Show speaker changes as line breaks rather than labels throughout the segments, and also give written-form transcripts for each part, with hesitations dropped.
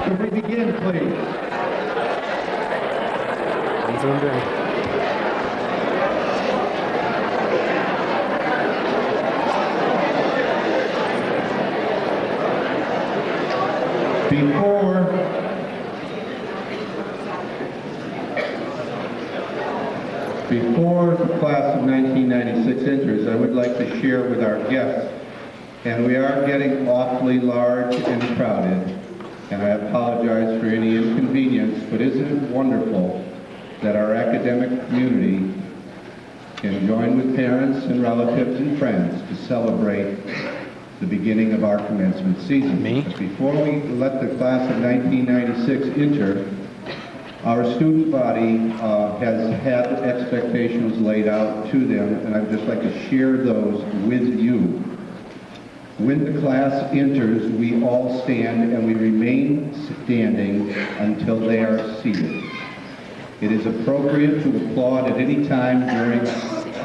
Could we begin, please?
Zoomed in.
Before the class of 1996 enters, I would like to share with our guests, and we are getting awfully large and crowded, and I apologize for any inconvenience, but isn't it wonderful that our academic community can join with parents and relatives and friends to celebrate the beginning of our commencement season. But before we let the class of 1996 enter, our student body has had expectations laid out to them, and I'd just like to share those with you. When the class enters, we all stand and we remain standing until they are seated. It is appropriate to applaud at any time during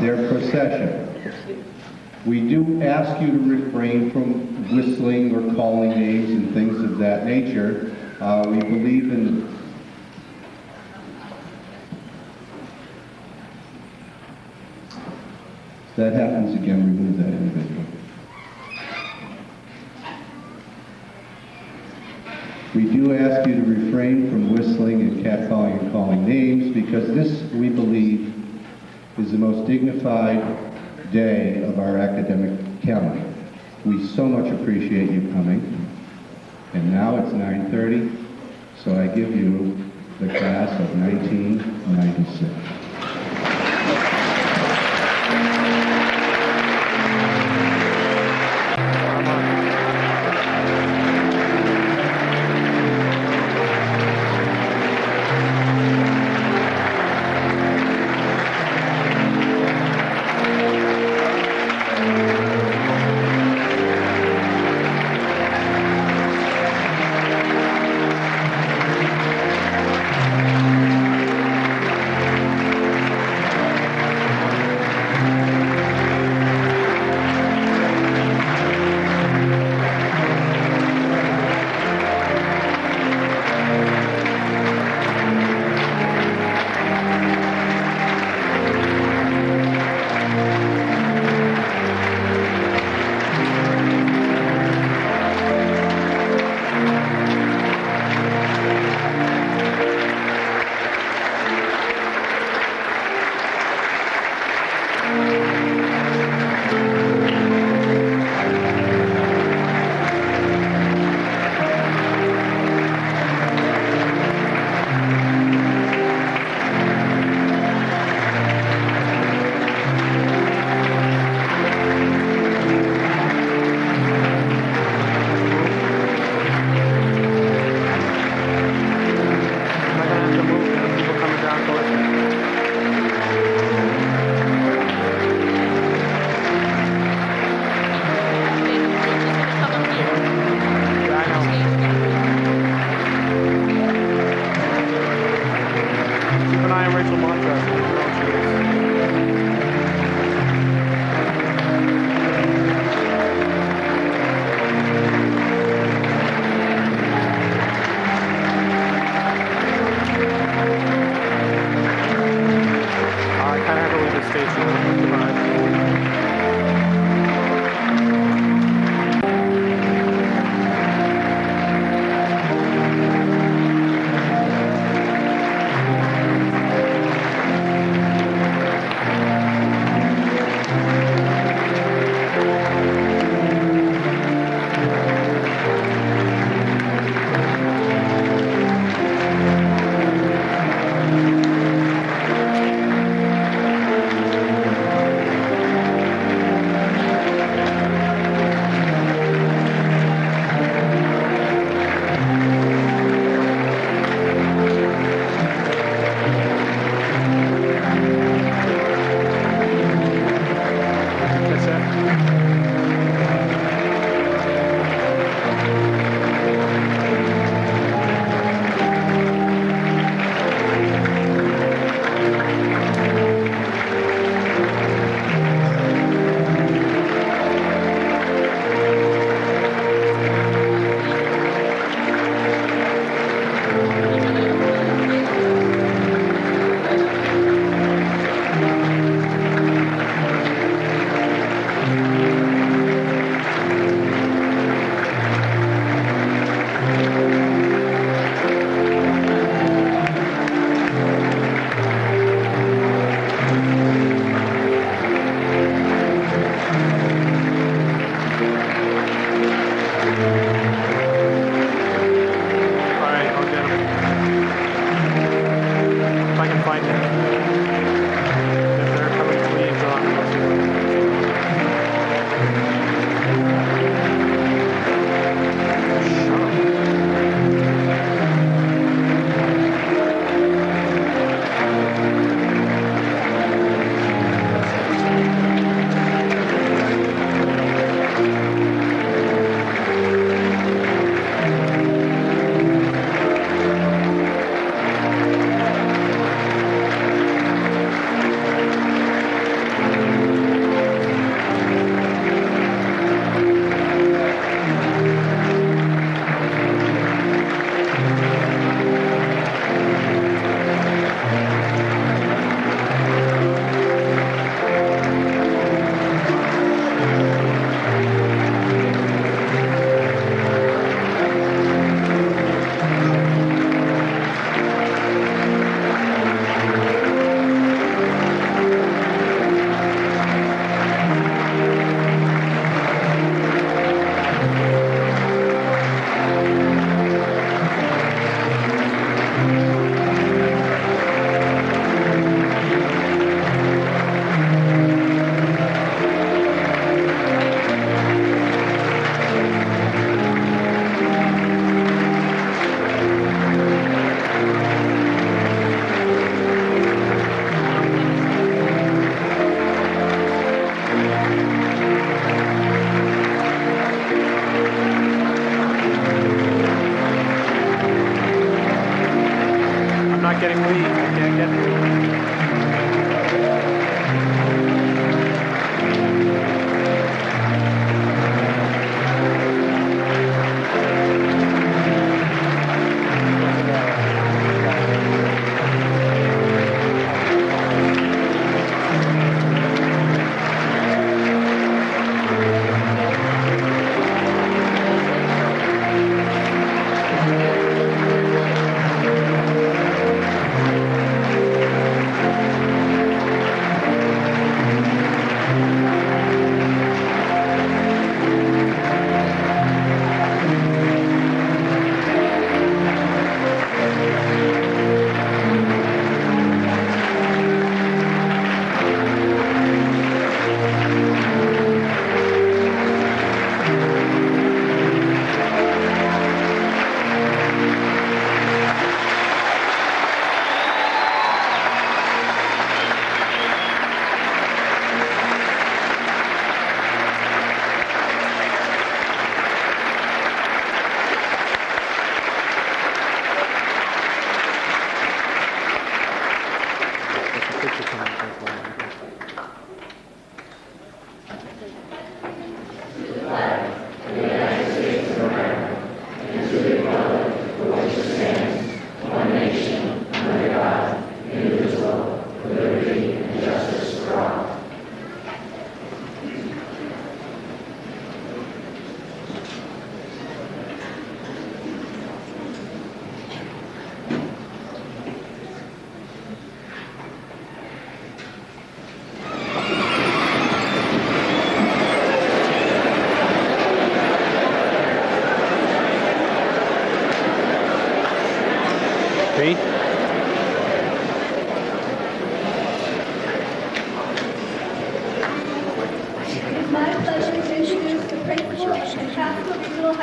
their procession. We do ask you to refrain from whistling or calling names and things of that nature. We believe in If that happens again, remove that individual. We do ask you to refrain from whistling and catcalling and calling names, because this, we believe, is the most dignified day of our academic calendar. We so much appreciate you coming. And now it's 9:30, so I give you the class of 1996.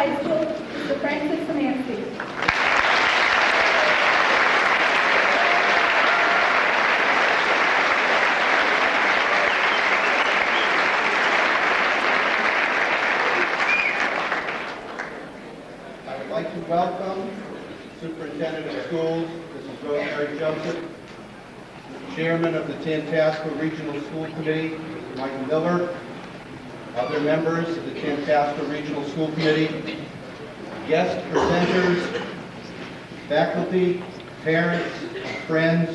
High School, Mr. Francis Samansky.
I would like to welcome Superintendent of Schools, Mrs. Rosemary Joseph, Chairman of the Tantasqua Regional School Committee, Mr. Michael Miller, other members of the Tantasqua Regional School Committee, guest presenters, faculty, parents, friends,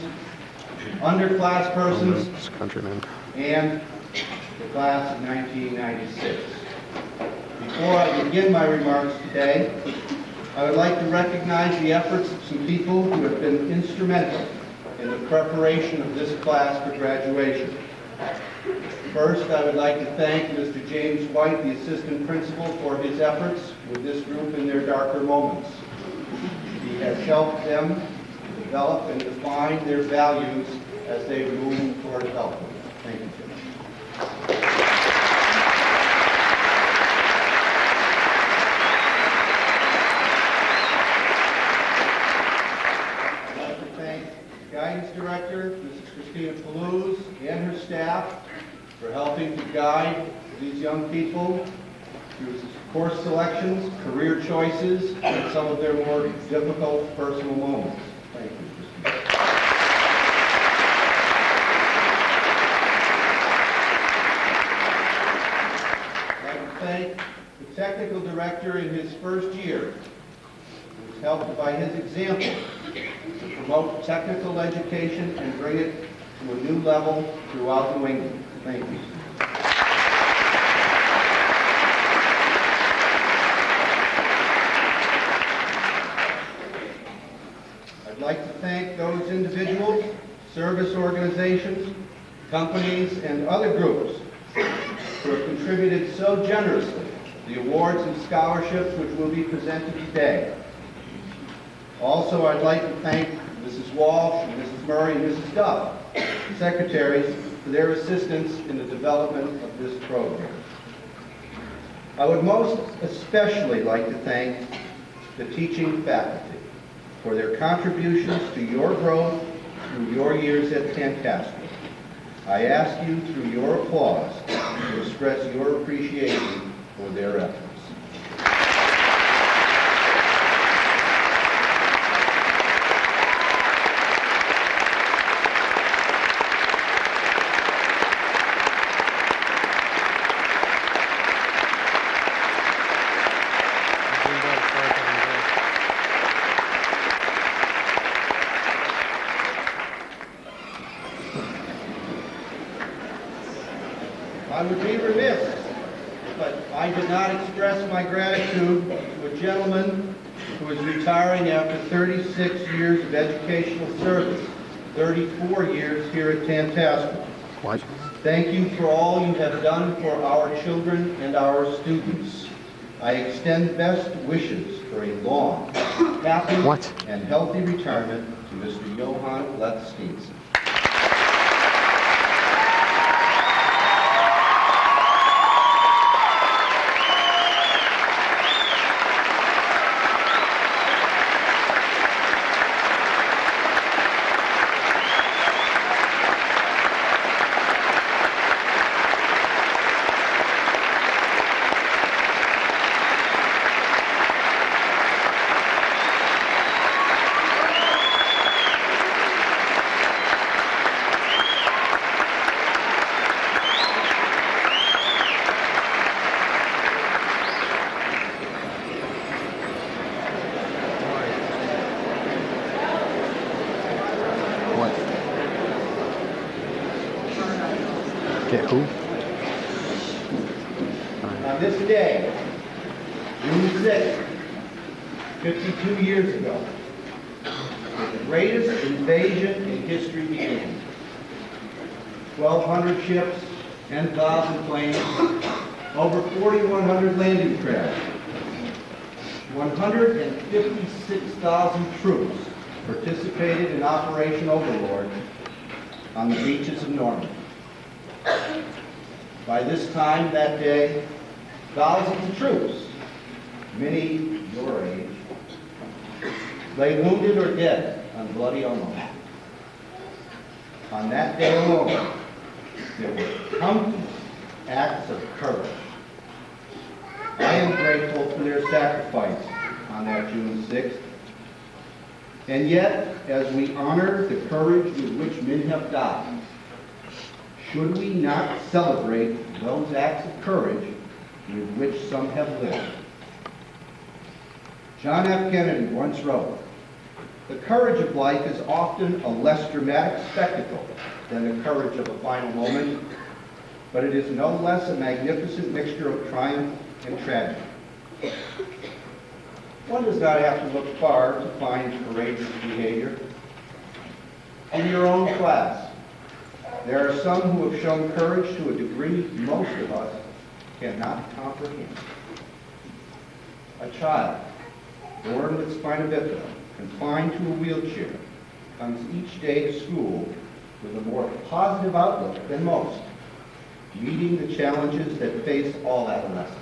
underclasspersons,
countrymen,
and the class of 1996. Before I begin my remarks today, I would like to recognize the efforts of some people who have been instrumental in the preparation of this class for graduation. First, I would like to thank Mr. James White, the assistant principal, for his efforts with this group in their darker moments. He has helped them develop and define their values as they move toward adulthood. Thank you, Jim. Guidance Director, Mrs. Christina Palouse, and her staff for helping to guide these young people through course selections, career choices, and some of their more difficult personal moments. Thank you, Christina. I'd like to thank the Technical Director in his first year, who was helped by his example to promote technical education and bring it to a new level throughout New England. Thank you. I'd like to thank those individuals, service organizations, companies, and other groups who have contributed so generously to the awards and scholarships which will be presented today. Also, I'd like to thank Mrs. Walsh, Mrs. Murray, and Mrs. Duff, secretaries, for their assistance in the development of this program. I would most especially like to thank the teaching faculty for their contributions to your growth through your years at Tantasqua. I ask you, through your applause, to express your appreciation for their efforts. I would be remiss, but I did not express my gratitude to a gentleman who is retiring after 36 years of educational service, 34 years here at Tantasqua.
What?
Thank you for all you have done for our children and our students. I extend best wishes for a long, happy, and healthy retirement to Mr. Johann Leth-Steenson.
Who?
On this day, June 6th, 52 years ago, the greatest invasion in history began. 1,200 ships, 10,000 planes, over 4,100 landing craft, 156,000 troops participated in Operation Overlord on the beaches of Normandy. By this time that day, thousands of troops
many your age, lay wounded or dead on bloody Alamo. On that day alone, there were countless acts of courage. I am grateful for their sacrifice on that June 6th. And yet, as we honor the courage with which men have died, should we not celebrate those acts of courage with which some have lived? John F. Kennedy once wrote, "The courage of life is often a less dramatic spectacle than the courage of a final moment, but it is no less a magnificent mixture of triumph and tragedy." One does not have to look far to find courageous behavior. In your own class, there are some who have shown courage to a degree most of us cannot comprehend. A child born with spina bifida, confined to a wheelchair, comes each day to school with a more positive outlook than most, meeting the challenges that face all adolescents.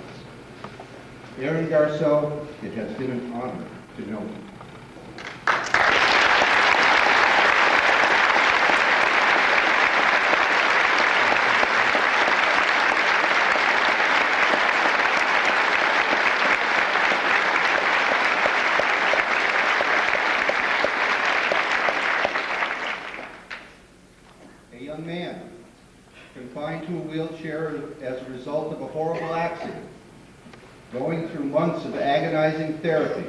Aaron Garceau, it has been an honor to know you. A young man confined to a wheelchair as a result of a horrible accident, going through months of agonizing therapy,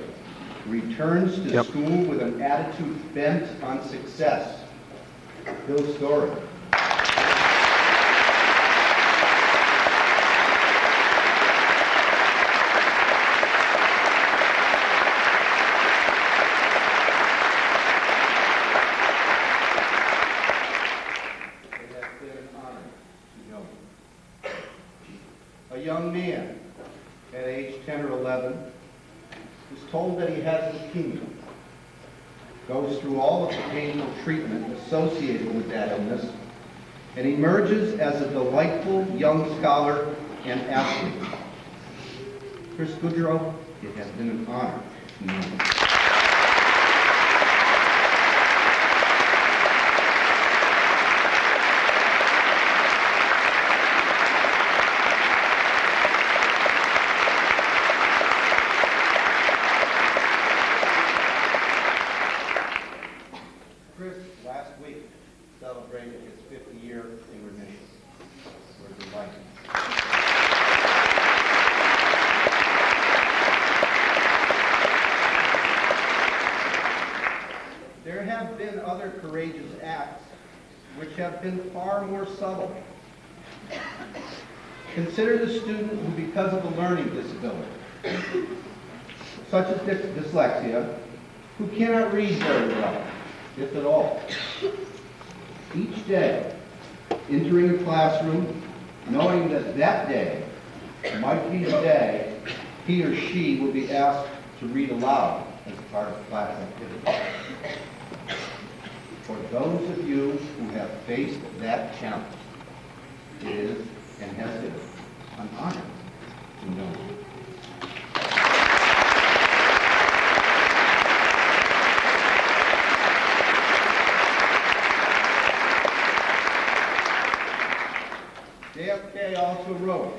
returns to school with an attitude bent on success. Bill's story. It has been an honor to know you. A young man at age 10 or 11, is told that he has leukemia, goes through all of the painful treatment associated with that illness, and emerges as a delightful young scholar and athlete. Chris Goodrow, it has been an honor to know you. Chris, last week, celebrated his 50th year in remission. We're delighted. There have been other courageous acts which have been far more subtle. Consider the student who, because of a learning disability, such as dyslexia, who cannot read very well, if at all. Each day, entering a classroom, knowing that that day might be the day he or she will be asked to read aloud as part of class activity. For those of you who have faced that challenge, it is and has been an honor to know you. JFK also wrote,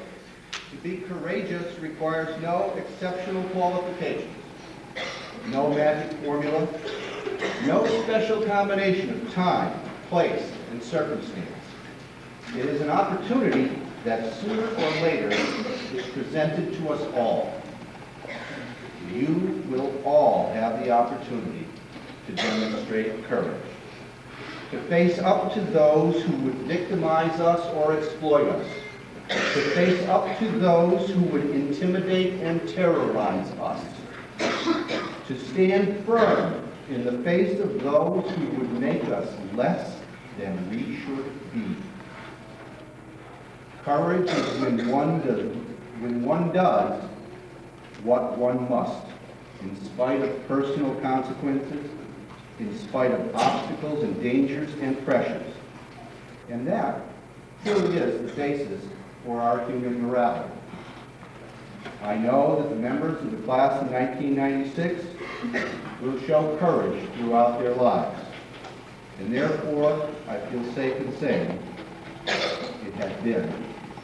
"To be courageous requires no exceptional qualifications, no magic formula, no special combination of time, place, and circumstance. It is an opportunity that sooner or later is presented to us all. You will all have the opportunity to demonstrate courage, to face up to those who would victimize us or exploit us, to face up to those who would intimidate and terrorize us, to stand firm in the face of those who would make us less than we should be. Courage is when one does what one must, in spite of personal consequences, in spite of obstacles and dangers and pressures. And that truly is the basis for our human morality. I know that the members of the class of 1996 will show courage throughout their lives, and therefore I feel safe in saying it has been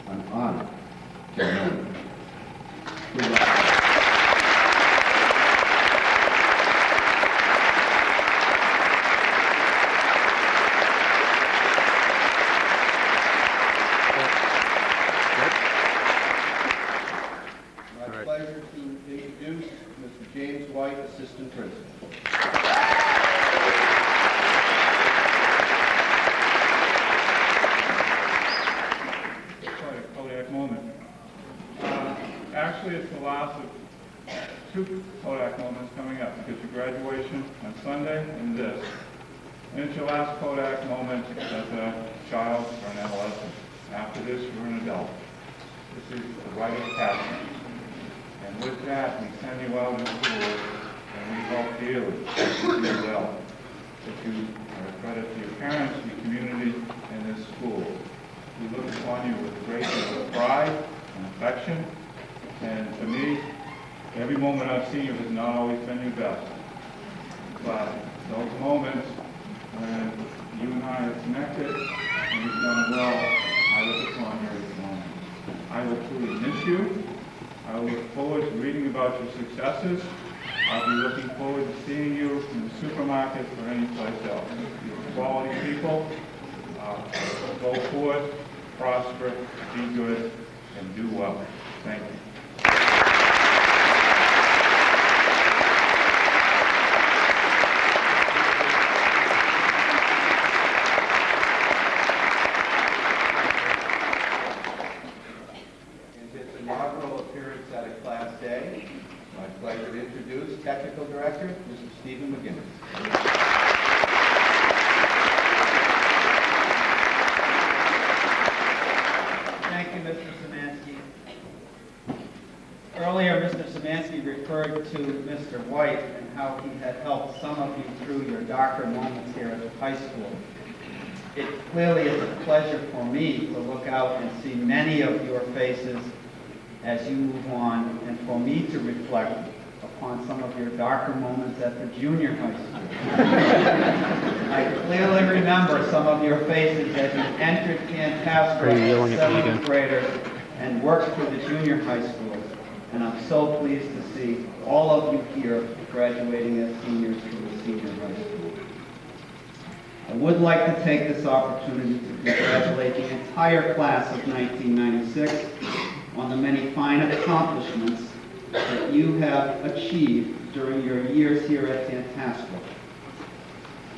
an honor to know you. My pleasure to introduce Mr. James White, Assistant Principal.
Quite a Kodak moment. Actually, it's the last of two Kodak moments coming up, because your graduation on Sunday and this. And it's your last Kodak moment as a child or an adolescent. After this, you're an adult. This is the rite of passage. And with that, we send you out in school, and we hope dearly that you do well, that you are a credit to your parents, your community, and this school. We look upon you with a great deal of pride and affection, and to me, every moment I've seen you has not always been your best. But those moments when you and I are connected and you've done well, I look upon you as a moment. I will truly miss you. I will look forward to reading about your successes. I'll be looking forward to seeing you in the supermarket or any place else. You're quality people. Go forth, prosper, be good, and do well. Thank you.
Pleasure to introduce Technical Director, Mr. Stephen McGinnis.
Thank you, Mr. Szymanski. Earlier, Mr. Szymanski referred to Mr. White and how he had helped some of you through your darker moments here at the high school. It clearly is a pleasure for me to look out and see many of your faces as you move on, and for me to reflect upon some of your darker moments at the junior high school. I clearly remember some of your faces as you entered Tantasqua as 7th graders and worked through the junior high schools. And I'm so pleased to see all of you here graduating as seniors from the senior high school. I would like to take this opportunity to congratulate the entire class of 1996 on the many fine accomplishments that you have achieved during your years here at Tantasqua.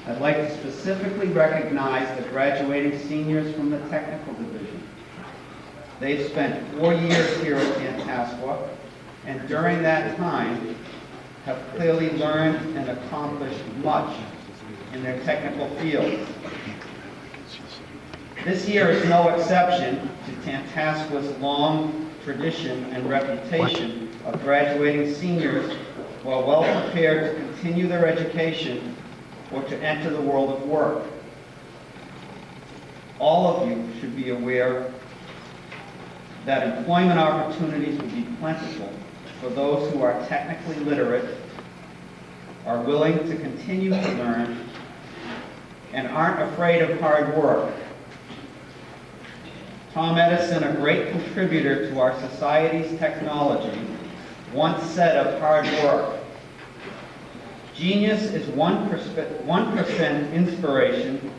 I'd like to specifically recognize the graduating seniors from the technical division. They've spent 4 years here at Tantasqua, and during that time have clearly learned and accomplished much in their technical fields. This year is no exception to Tantasqua's long tradition and reputation of graduating seniors who are well prepared to continue their education or to enter the world of work. All of you should be aware that employment opportunities will be plentiful for those who are technically literate, are willing to continue to learn, and aren't afraid of hard work. Tom Edison, a great contributor to our society's technology, once said of hard work, "Genius is 1% inspiration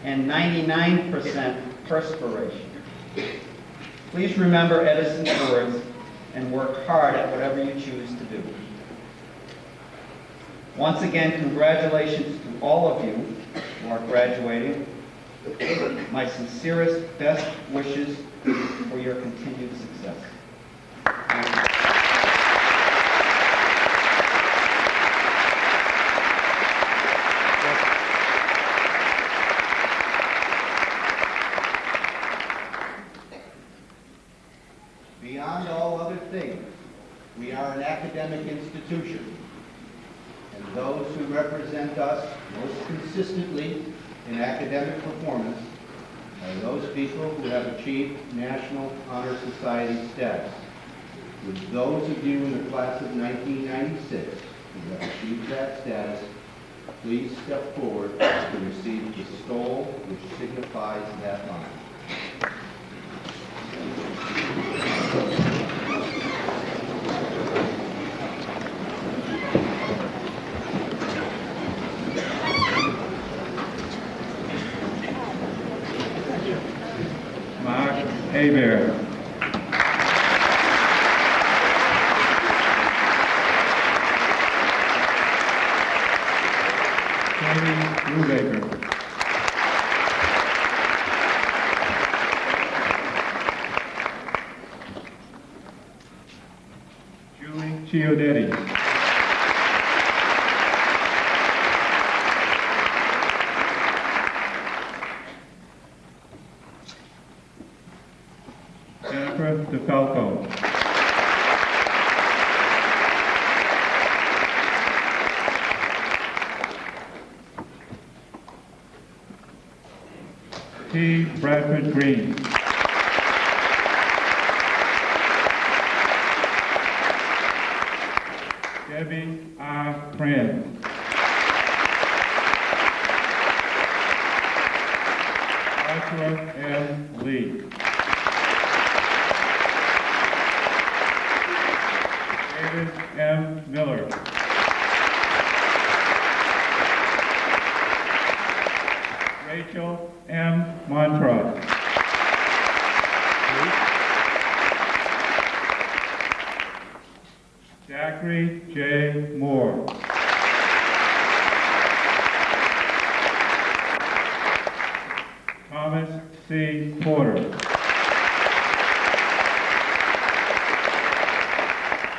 and 99% perspiration." Please remember Edison's words and work hard at whatever you choose to do. Once again, congratulations to all of you who are graduating. My sincerest best wishes for your continued success. Thank you.
Beyond all other things, we are an academic institution, and those who represent us most consistently in academic performance are those people who have achieved National Honor Society status. Would those of you in the class of 1996 who have achieved that status please step forward to receive the stole which signifies that honor.
Mark Hebert. Jamie Brubaker. Julie Chiodetti. Jennifer DeFalco. T. Bradford Green. Debbie R. Friend. Joshua M. Lee. David M. Miller. Rachel M. Montrose. Zachary J. Moore. Thomas C. Porter.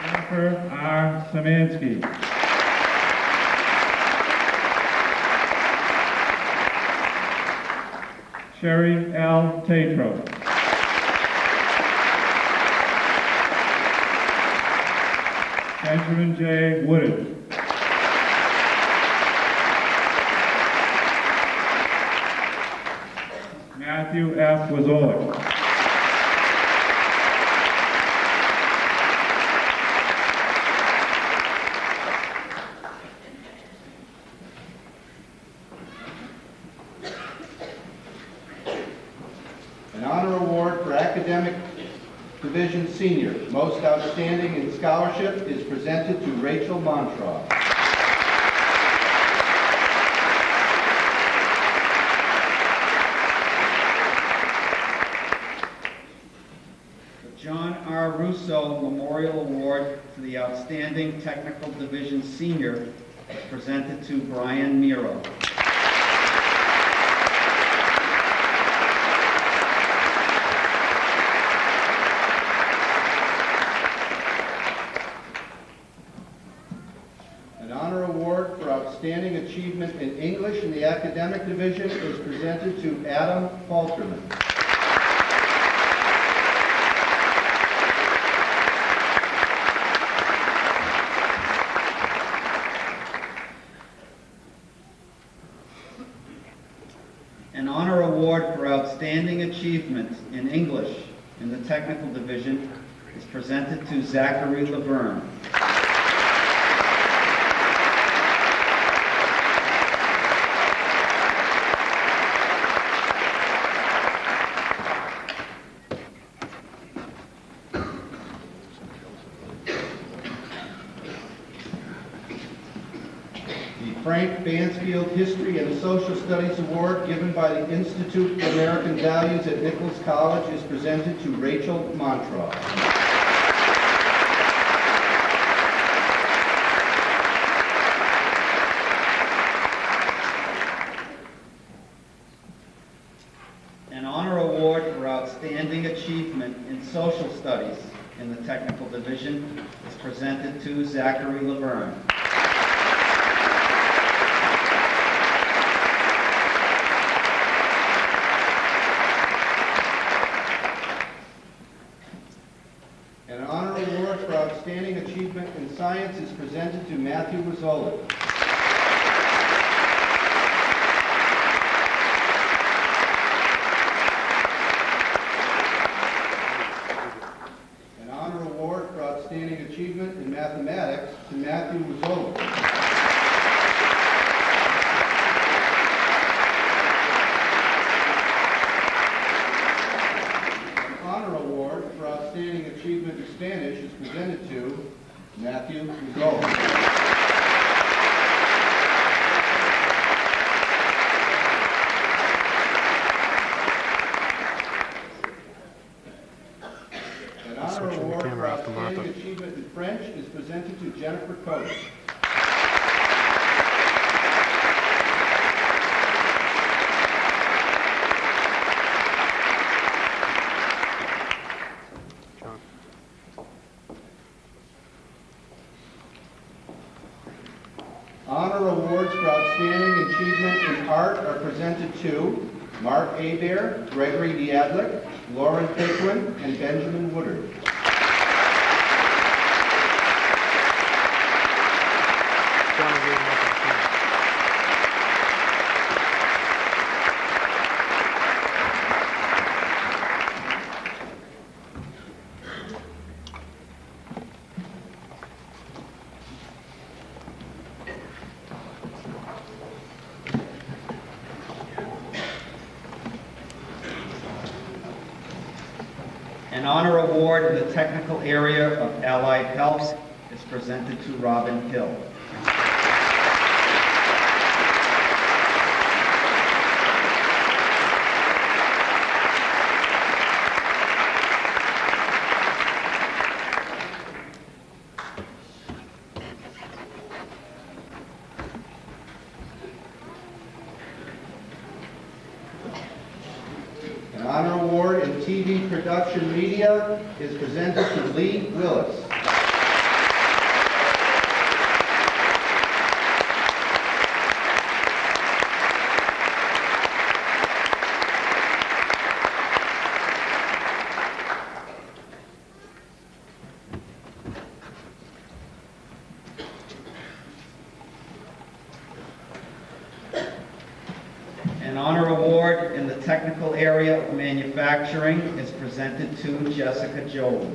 Jennifer R. Samansky. Sherry L. Tatro. Benjamin J. Woodard. Matthew F. Wazolik.
An honor award for academic division senior, most outstanding in scholarship, is presented to Rachel Montrose.
The John R. Russo Memorial Award for the Outstanding Technical Division Senior is presented to Brian Miro.
An honor award for outstanding achievement in English in the academic division is presented to Adam Falterman.
An honor award for outstanding achievement in English in the technical division is presented to Zachary Laverne.
Frank Bansfield History and Social Studies Award given by the Institute for American Values at Nichols College is presented to Rachel Montrose.
An honor award for outstanding achievement in social studies in the technical division is presented to Zachary Laverne.
An honor award for outstanding achievement in science is presented to Matthew Wazolik. An honor award for Outstanding Achievement in Mathematics to Matthew Rizzoli. An honor award for Outstanding Achievement in Spanish is presented to Matthew Rizzoli. An honor award for Outstanding Achievement in French is presented to Jennifer Cody. Honor awards for Outstanding Achievement in Art are presented to Mark Abear, Gregory Diadlik, Lauren Piquin, and Benjamin Woodard.
An honor award in the technical area of allied health is presented to Robin Hill.
An honor award in TV production media is presented to Lee Willis.
An honor award in the technical area of manufacturing is presented to Jessica Joel.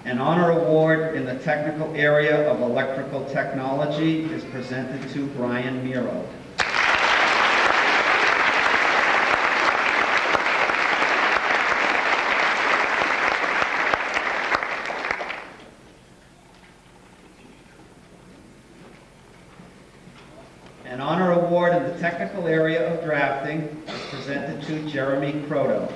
An honor award in the technical area of electrical technology is presented to Brian Miro. An honor award in the technical area of drafting is presented to Jeremy Croto.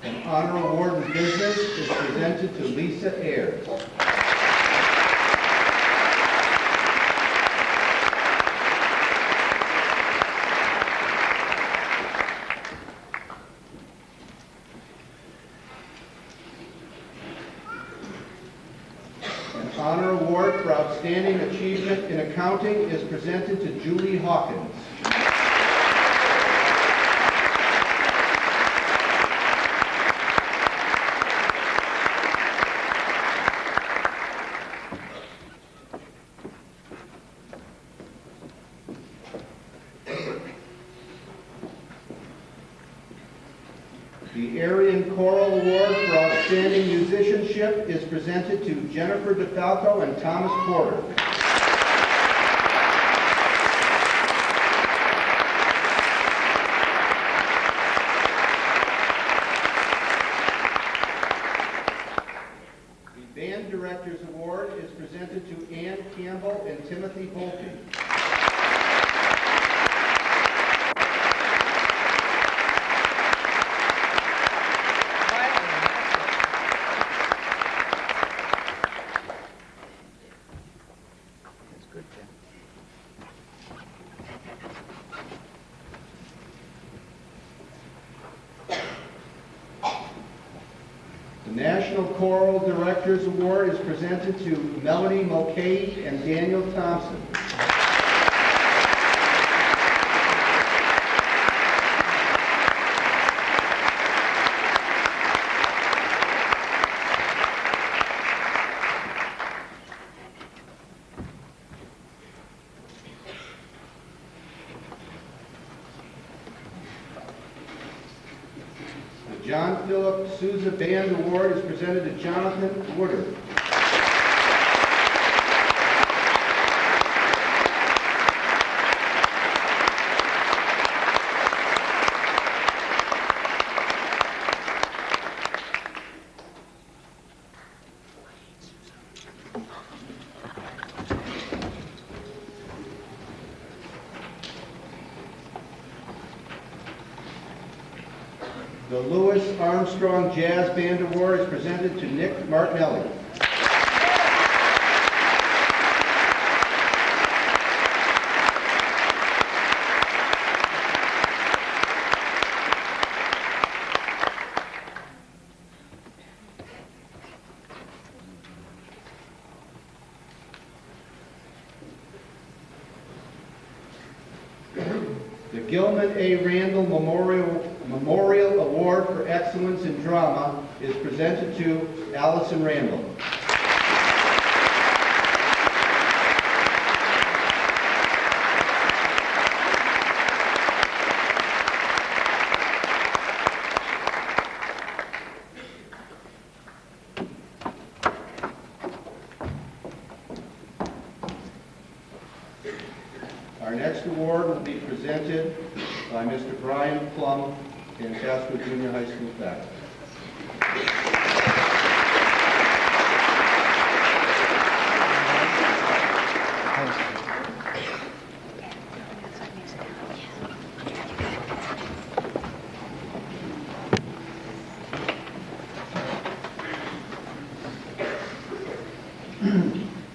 An honor award in business is presented to Lisa Ayers. An honor award for outstanding achievement in accounting is presented to Julie Hawkins. The Aryan Choral Award for Outstanding Musicianship is presented to Jennifer DeFalco and Thomas Porter. The Band Directors Award is presented to Ann Campbell and Timothy Holke. The National Choral Directors Award is presented to Melody Mulcahy and Daniel Thompson. The John Philip Sousa Band Award is presented to Jonathan Woodard. The Louis Armstrong Jazz Band Award is presented to Nick Martinelli. The Gilman A. Randall Memorial Award for Excellence in Drama is presented to Allison Randall. Our next award will be presented by Mr. Brian Plum, Tantasqua Junior High School faculty.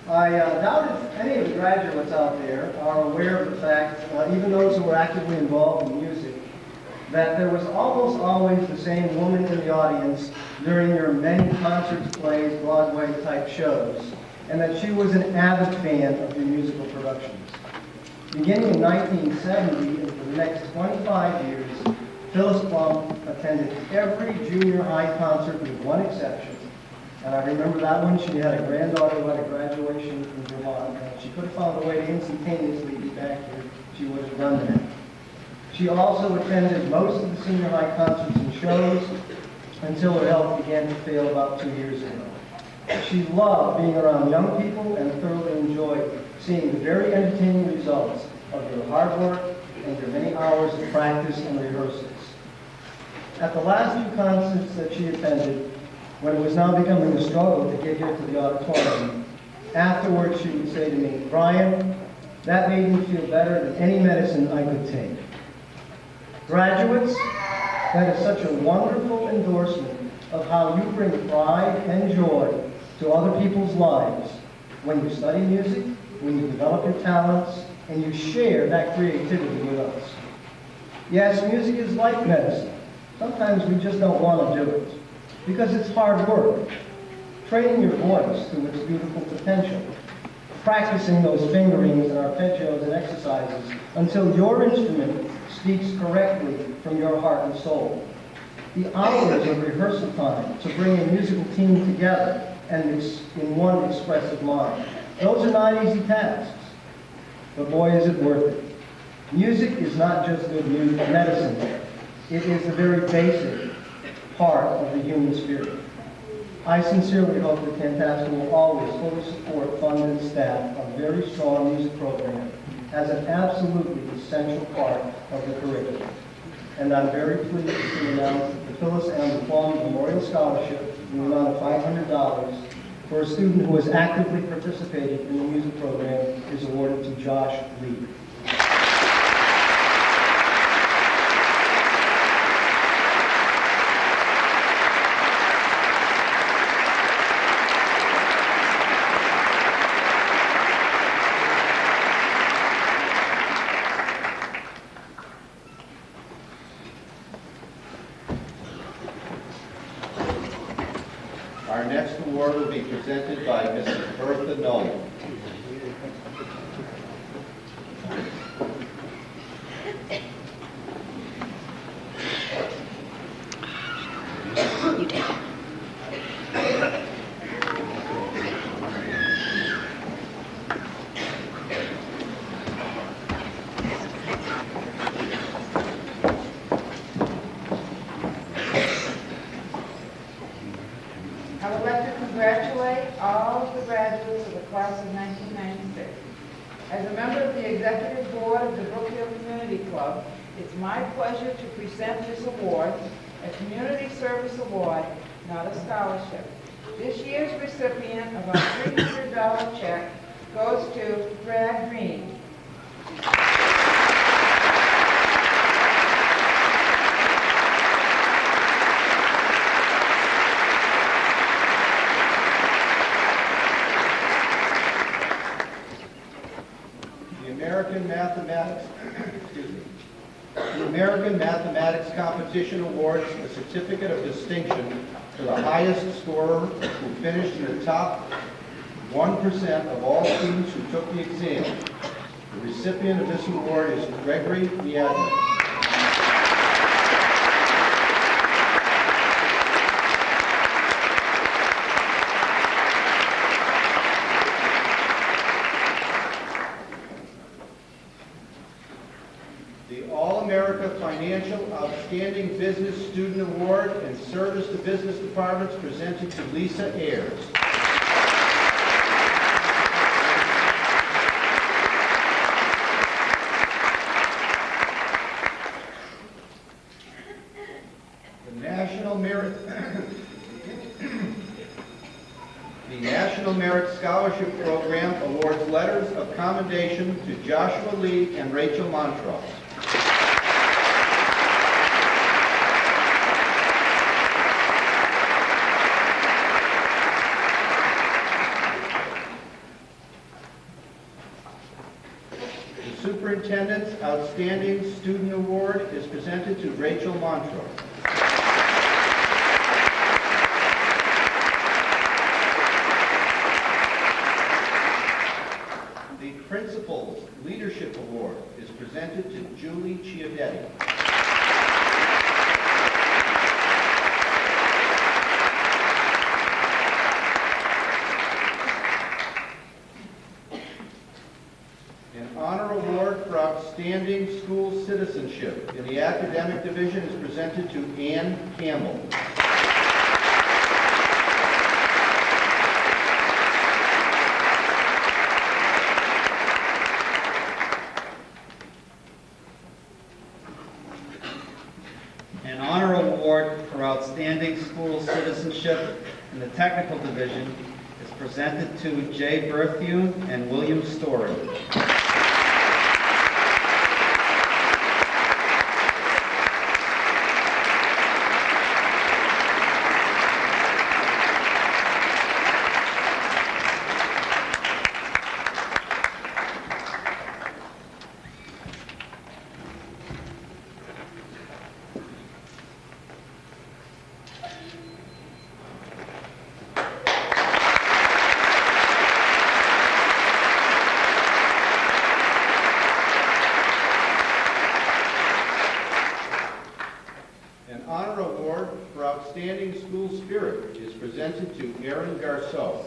I doubt if any of the graduates out there are aware of the fact, even those who were actively involved in music, that there was almost always the same woman in the audience during your many concerts, plays, Broadway-type shows, and that she was an avid fan of your musical productions. Beginning in 1970 and for the next 25 years, Phyllis Plum attended every junior high concert with one exception. And I remember that one. She had a granddaughter who had a graduation from Vermont, and if she could have found a way to instantaneously be back here, she would have done that. She also attended most of the senior high concerts and shows until her health began to fail about 2 years ago. She loved being around young people and thoroughly enjoyed seeing the very entertaining results of your hard work and your many hours of practice and rehearsals. At the last few concerts that she attended, when it was now becoming a struggle to get here to the auditorium, afterwards she would say to me, "Brian, that made me feel better than any medicine I could take." Graduates, that is such a wonderful endorsement of how you bring pride and joy to other people's lives when you study music, when you develop your talents, and you share that creativity with us. Yes, music is like medicine. Sometimes we just don't want to do it, because it's hard work. Training your voice to its beautiful potential, practicing those fingerings and arpeggios and exercises until your instrument speaks correctly from your heart and soul. The hours of rehearsal time to bring a musical team together and in one expressive mind. Those are not easy tasks, but boy is it worth it. Music is not just good medicine. It is the very basic part of the human spirit. I sincerely hope that Tantasqua will always fully support, fund, and staff a very strong music program as an absolutely essential part of the curriculum. And I'm very pleased to announce that the Phyllis M. Plum Memorial Scholarship in the amount of $500 for a student who has actively participated in the music program is awarded to Josh Lee.
Our next award will be presented by Mrs. Bertha Nolan.
You take it.
I would like to congratulate all of the graduates of the class of 1996. As a member of the executive board of the Brookfield Community Club, it's my pleasure to present this award, a community service award, not a scholarship. This year's recipient of our $300 check goes to Brad Green.
The American Mathematics Competition awards a certificate of distinction to the highest scorer who finished in the top 1% of all students who took the exam. The recipient of this award is Gregory Miadna. The All-America Financial Outstanding Business Student Award and Service to Business Departments presented to Lisa Ayers. The National Merit Scholarship Program awards letters of commendation to Joshua Lee and Rachel Montrose. The Superintendent's Outstanding Student Award is presented to Rachel Montrose. The Principal's Leadership Award is presented to Julie Chiavetti. An honor award for outstanding school citizenship in the academic division is presented to Ann Campbell.
An honor award for outstanding school citizenship in the technical division is presented to Jay Berthune and William Story.
An honor award for outstanding school spirit is presented to Erin Garceau.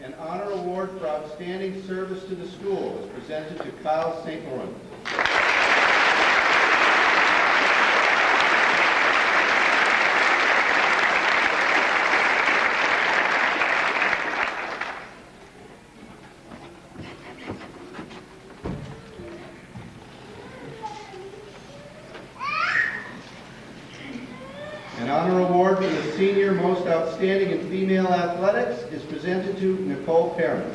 An honor award for outstanding service to the school is presented to Kyle St. Laurent. senior most outstanding in female athletics is presented to Nicole Perrin.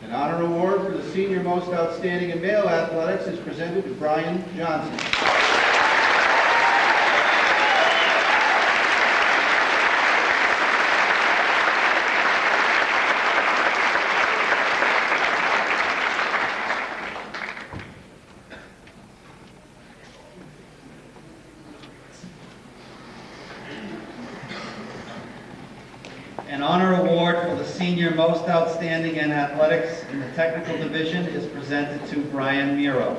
An honor award for the senior most outstanding in male athletics is presented to Brian Johnson.
An honor award for the senior most outstanding in athletics in the technical division is presented to Brian Miro.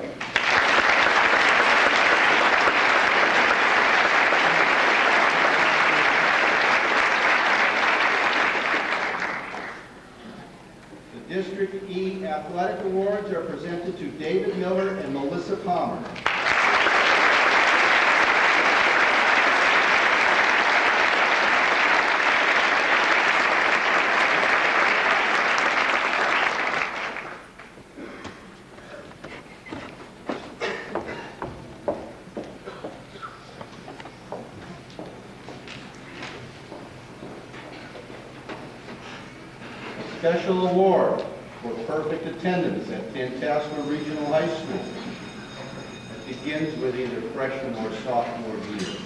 The District E Athletic Awards are presented to David Miller and Melissa Palmer. Special award for perfect attendance at Tantasqua Regional High School. It begins with either freshman or sophomore year.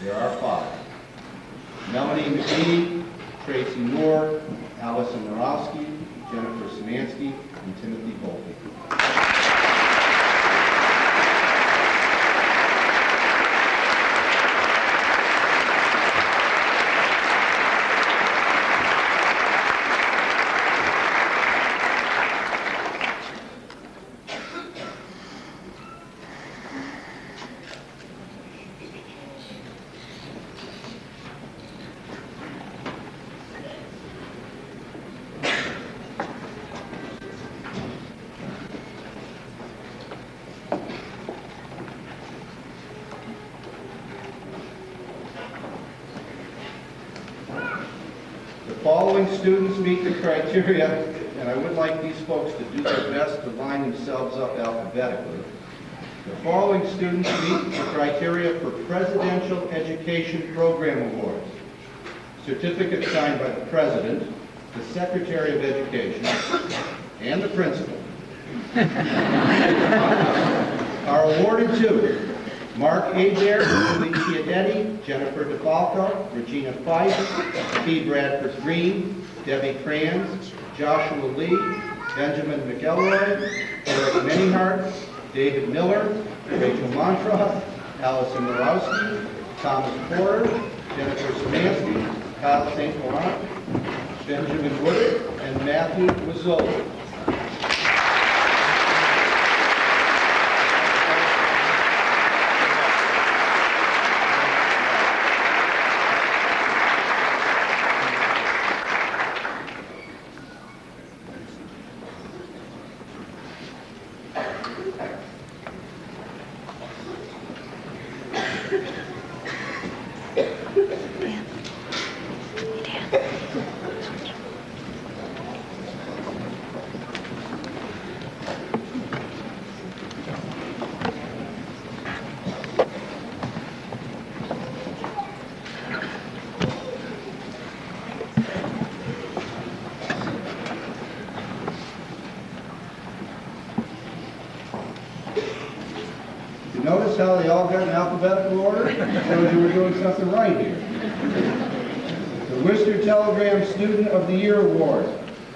There are 5. Melanie McGee, Tracy Moore, Allison Narowski, Jennifer Szymanski, and Timothy Volpe. The following students meet the criteria, and I would like these folks to do their best to line themselves up alphabetically. The following students meet the criteria for Presidential Education Program Awards. Certificate signed by the President, the Secretary of Education, and the Principal are awarded to Mark Adair, Julie Chiadetti, Jennifer DeFalco, Regina Fife, T. Bradford Green, Debbie Kranz, Joshua Lee, Benjamin McElroy, Eric Menihart, David Miller, Rachel Montross, Allison Narowski, Thomas Porter, Jennifer Szymanski, Kyle St. Laurent, Benjamin Woodard, and Matthew Mazzoli. You notice how they all got in alphabetical order? So they were doing something right here. The Worcester Telegram Student of the Year Award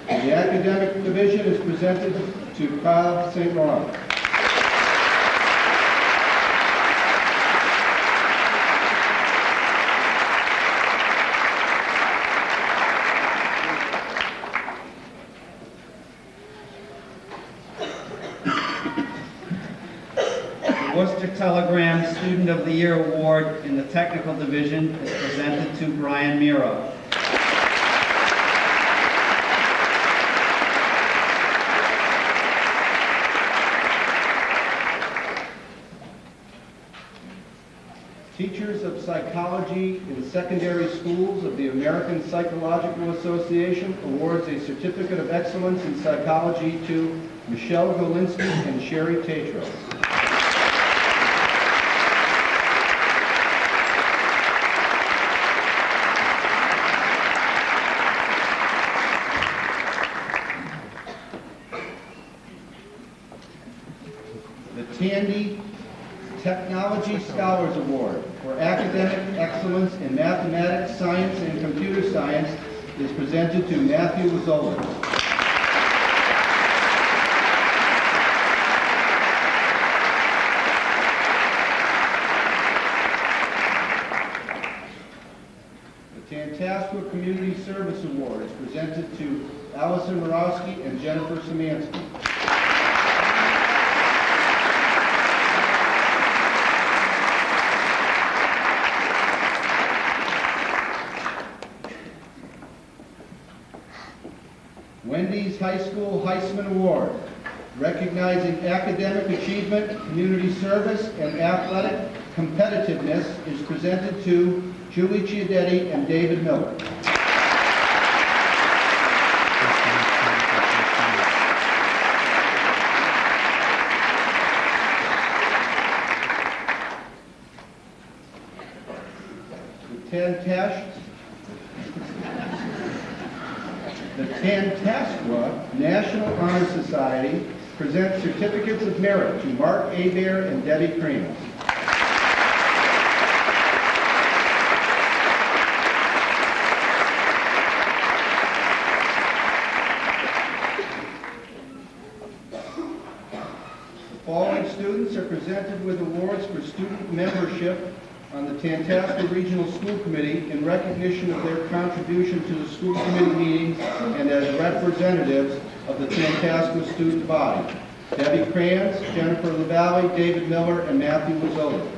in the Academic Division is presented to Kyle St. Laurent.
Worcester Telegram Student of the Year Award in the Technical Division is presented to Brian Miro.
Psychology in Secondary Schools of the American Psychological Association awards a Certificate of Excellence in Psychology to Michelle Golinsky and Sherry Tatro. The Tandy Technology Scholars Award for academic excellence in mathematics, science, and computer science is presented to Matthew Wazzola. The Tantasqua Community Service Award is presented to Allison Morowski and Jennifer Szymanski. Wendy's High School Heisman Award, recognizing academic achievement, community service, and athletic competitiveness, is presented to Julie Chiadetti and David Miller. The Tantasqua National Honor Society presents certificates of merit to Mark Abear and Debbie Cream. The following students are presented with awards for student membership on the Tantasqua Regional School Committee in recognition of their contribution to the school committee meetings and as representatives of the Tantasqua student body. Debbie Kranz, Jennifer LaValle, David Miller, and Matthew Wazzola.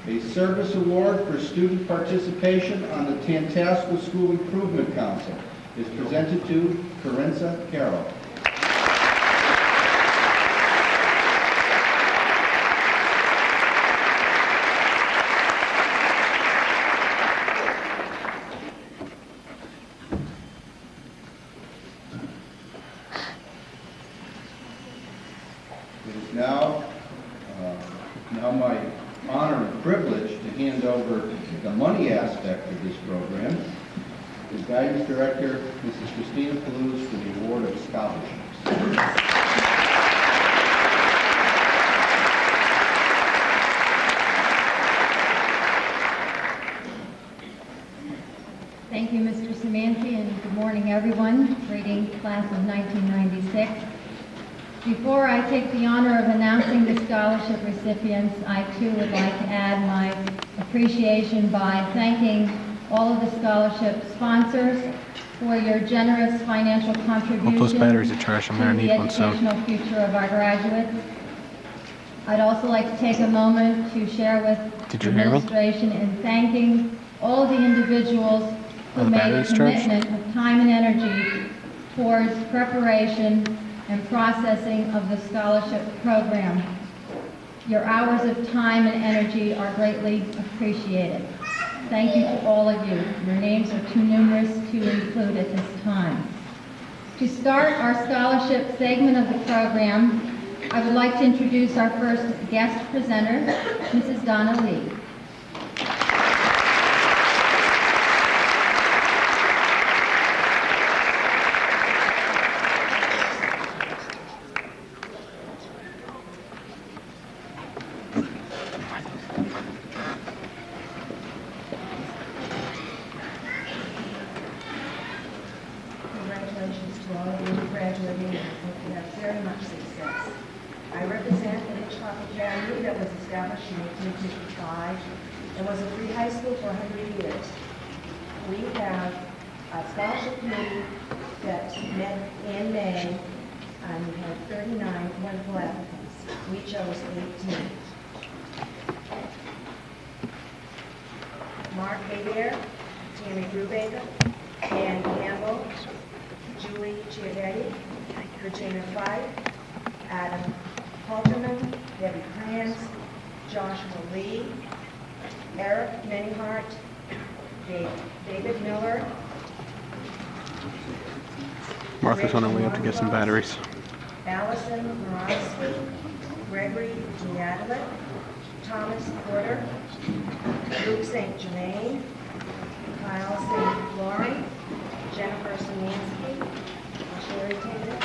A service award for student participation on the Tantasqua School Improvement Council is presented to Carenza Carroll. It is now my honor and privilege to hand over the money aspect of this program to Guidance Director, Mrs. Christina Palouse, for the award of scholarships.
Thank you, Mr. Szymanski, and good morning, everyone. Grading class of 1996. Before I take the honor of announcing the scholarship recipients, I too would like to add my appreciation by thanking all of the scholarship sponsors for your generous financial contributions
Hope those batteries are charged. I'm
to
gonna
the
need one soon.
educational future of our graduates. I'd also like to take a moment to share with
Did
the
you hear me?
administration in thanking all the individuals who
Are the
made a
batteries charged?
commitment of time and energy towards preparation and processing of the scholarship program. Your hours of time and energy are greatly appreciated. Thank you to all of you. Your names are too numerous to include at this time. To start our scholarship segment of the program, I would like to introduce our first guest presenter, Mrs. Donna Lee.
Congratulations to all of you graduating, and I hope you have very much success. I represent the Hitchcock Academy that was established in 1855 and was a free high school for 100 years. We have a scholarship committee that met in May, and we had 39 wonderful applicants. We chose 18. Mark Adair, Tammy Brubaker, Ann Campbell, Julie Chiavetti, Virginia Fife, Adam Halterman, Debbie Kranz, Joshua Lee, Eric Menninghart, David Miller,
Martha's on her way up to get some batteries.
Allison Morosky, Gregory Giadlet, Thomas Porter, Luke St. Germain, Kyle St. Florent, Jennifer Szymanski, Sherry Taylor.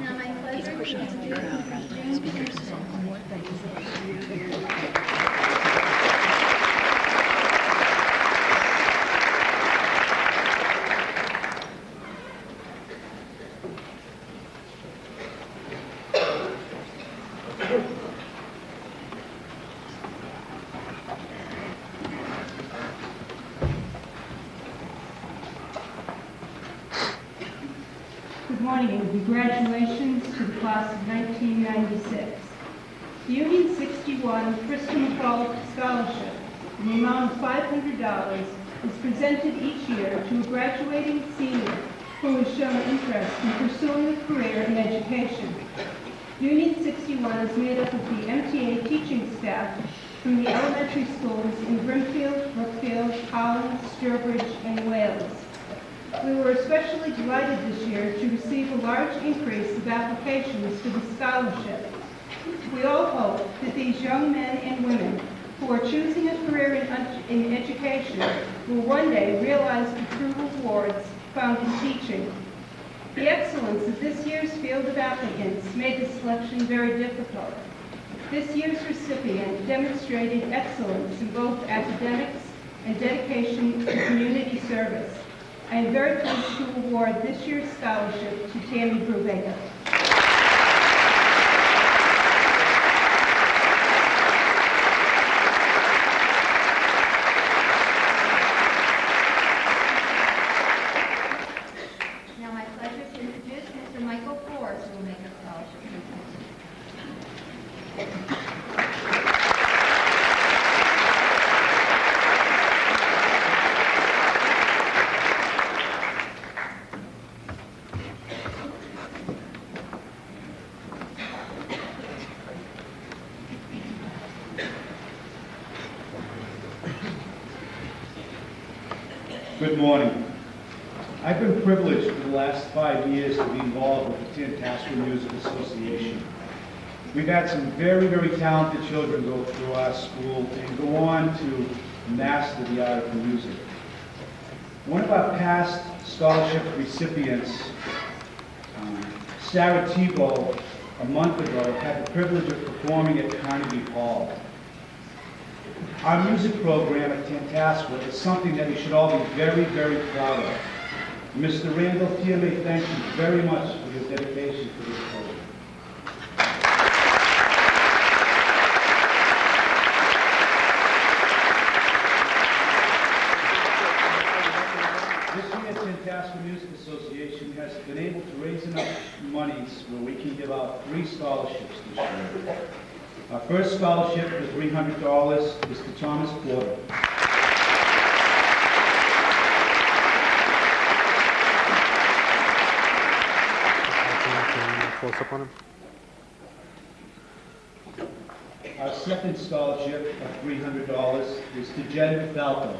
Now my pleasure to introduce Mr.
Good morning and congratulations to the class of 1996. The Union 61 Christian McCall Scholarship in the amount of $500 is presented each year to a graduating senior who has shown interest in pursuing a career in education. Union 61 is made up of the MTA teaching staff from the elementary schools in Brimfield, Brookfield, Holland, Sturbridge, and Wales. We were especially delighted this year to receive a large increase of applications for the scholarship. We all hope that these young men and women who are choosing a career in education will one day realize the true rewards found in teaching. The excellence of this year's field of applicants made the selection very difficult. This year's recipient demonstrated excellence in both academics and dedication to community service. I am very pleased to award this year's scholarship to Tammy Brubaker.
Now my pleasure to introduce Mr. Michael Forrest, who will make a scholarship presentation.
Good morning. I've been privileged for the last 5 years to be involved with the Tantasqua Music Association. We've had some very, very talented children go through our school and go on to master the art of music. One of our past scholarship recipients, Sarah Tebow, a month ago, had the privilege of performing at Carnegie Hall. Our music program at Tantasqua is something that we should all be very, very proud of. Mr. Randall Thiele, thank you very much for your dedication to this program. This year, Tantasqua Music Association has been able to raise enough monies where we can give out 3 scholarships this year. Our first scholarship for $300 is to Thomas Porter.
Close up on him.
Our second scholarship of $300 is to Jen Falco.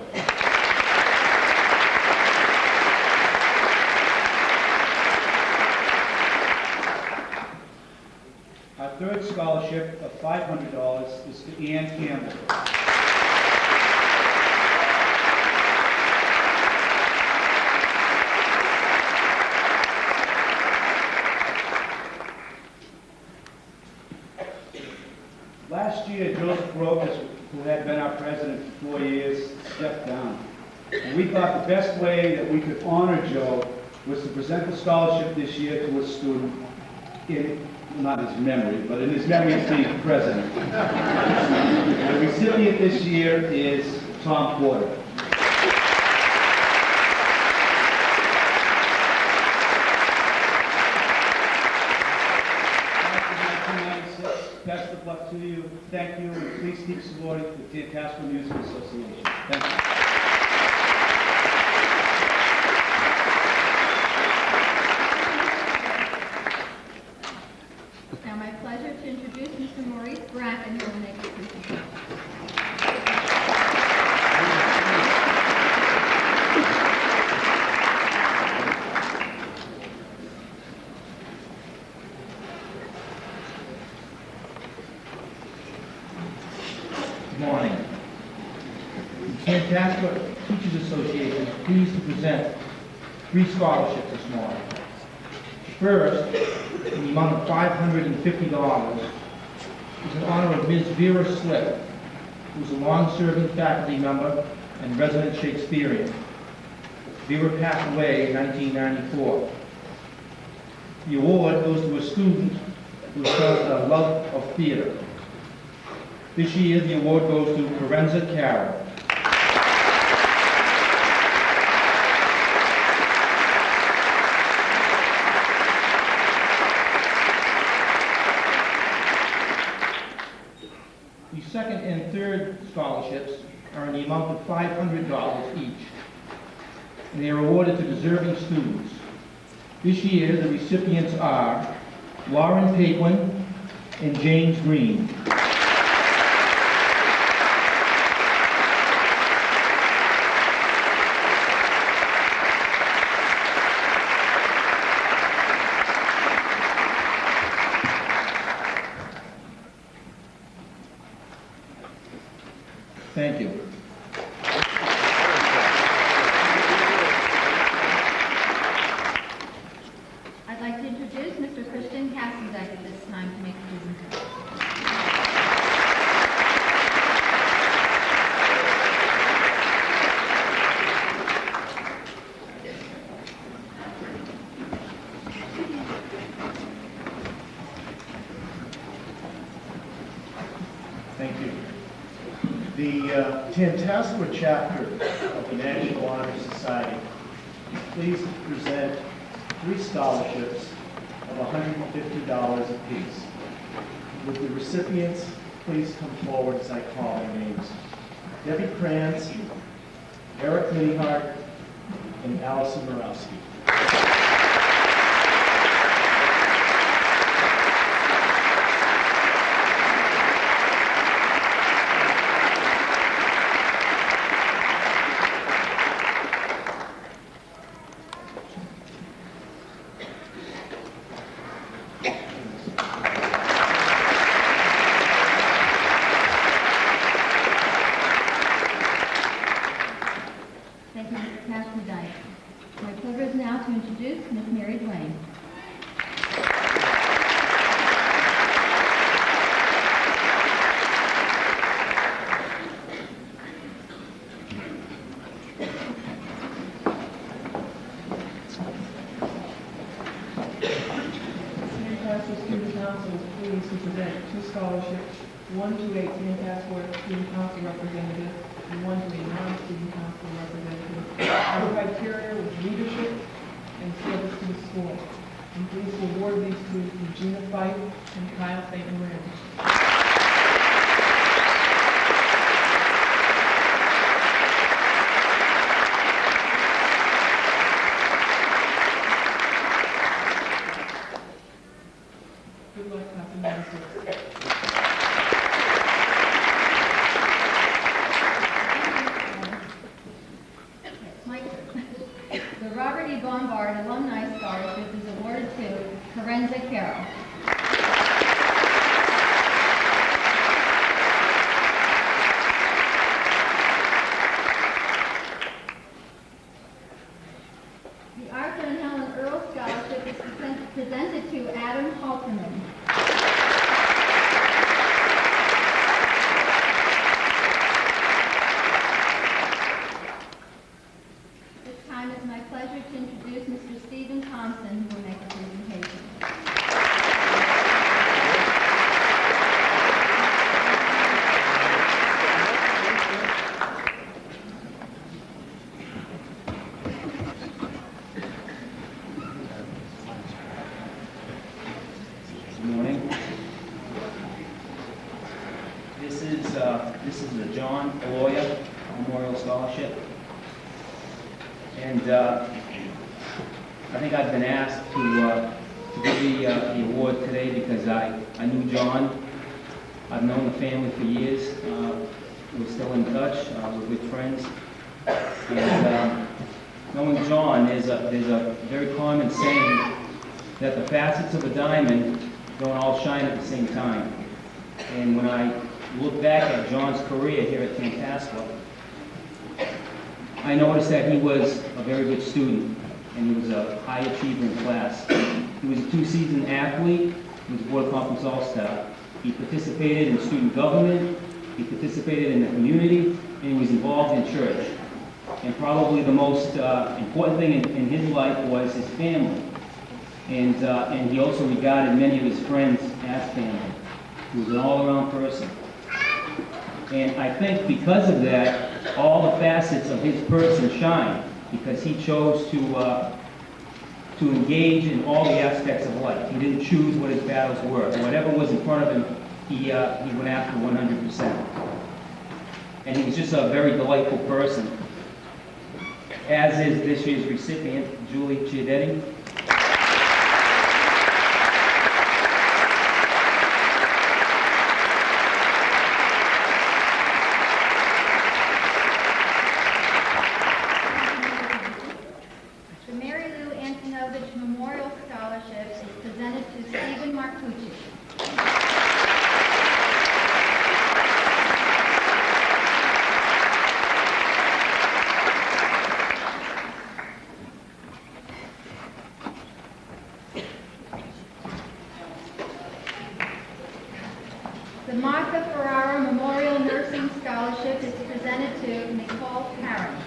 Our third scholarship of $500 is to Ann Campbell. Last year, Joseph Rokas, who had been our president for 4 years, stepped down. And we thought the best way that we could honor Joe was to present the scholarship this year to a student in, not his memory, but in his memory as being president. The recipient this year is Tom Porter. Best of luck to you. Thank you, and please keep supporting the Tantasqua Music Association. Thank you.
It's now my pleasure to introduce Mr. Maurice Bracken, who will make the presentation.
Good morning. The Tantasqua Teachers Association is pleased to present 3 scholarships this morning. First, in the amount of $550, is in honor of Ms. Vera Slip, who is a long-serving faculty member and resident Shakespearean. Vera passed away in 1994. The award goes to a student who showed a love of theater. This year, the award goes to Carenza Carroll. The second and third scholarships are in the amount of $500 each, and they are awarded to deserving students. This year, the recipients are Lauren Paquin and James Green. Thank you.
I'd like to introduce Mr. Christian Kassenbeck at this time to make the presentation.
Thank you. The Tantasqua chapter of the National Honor Society is pleased to present 3 scholarships of $150 apiece. Would the recipients please come forward as I call their names? Debbie Kranz, Eric Minihart, and Allison Morowski.
Thank you, Mr. Kassenbeck. My pleasure is now to introduce Ms. Mary Duane.
council is pleased to present 2 scholarships, one to a Tantasqua student council representative and one to a non-student council representative. Our criteria was leadership and service to the school. I'm pleased to award these to Regina Fife and Kyle St. Marie. Good luck, Council Minister.
My turn. The Robert E. Bombard Alumni Scholarship is awarded to Carenza Carroll. The Arthur and Helen Earl Scholarship is presented to Adam Halterman. This time it's my pleasure to introduce Mr. Stephen Thompson, who will make a presentation.
Good morning. This is the John Aloya Memorial Scholarship. And I think I've been asked to give the award today because I knew John. I've known the family for years. We're still in touch. We're good friends. And knowing John, there's a very common saying that the facets of a diamond don't all shine at the same time. And when I look back at John's career here at Tantasqua, I noticed that he was a very good student, and he was a high achiever in class. He was a 2-season athlete. He was a Board of Conference All-Star. He participated in student government, he participated in the community, and he was involved in church. And probably the most important thing in his life was his family. And he also regarded many of his friends as family. He was an all-around person. And I think because of that, all the facets of his person shine, because he chose to engage in all the aspects of life. He didn't choose what his battles were. Whatever was in front of him, he went after 100%. And he was just a very delightful person, as is this year's recipient, Julie Chiadetti.
Memorial Scholarship is presented to Stephen Marcucci. The Martha Ferrara Memorial Nursing Scholarship is presented to Nicole Parent.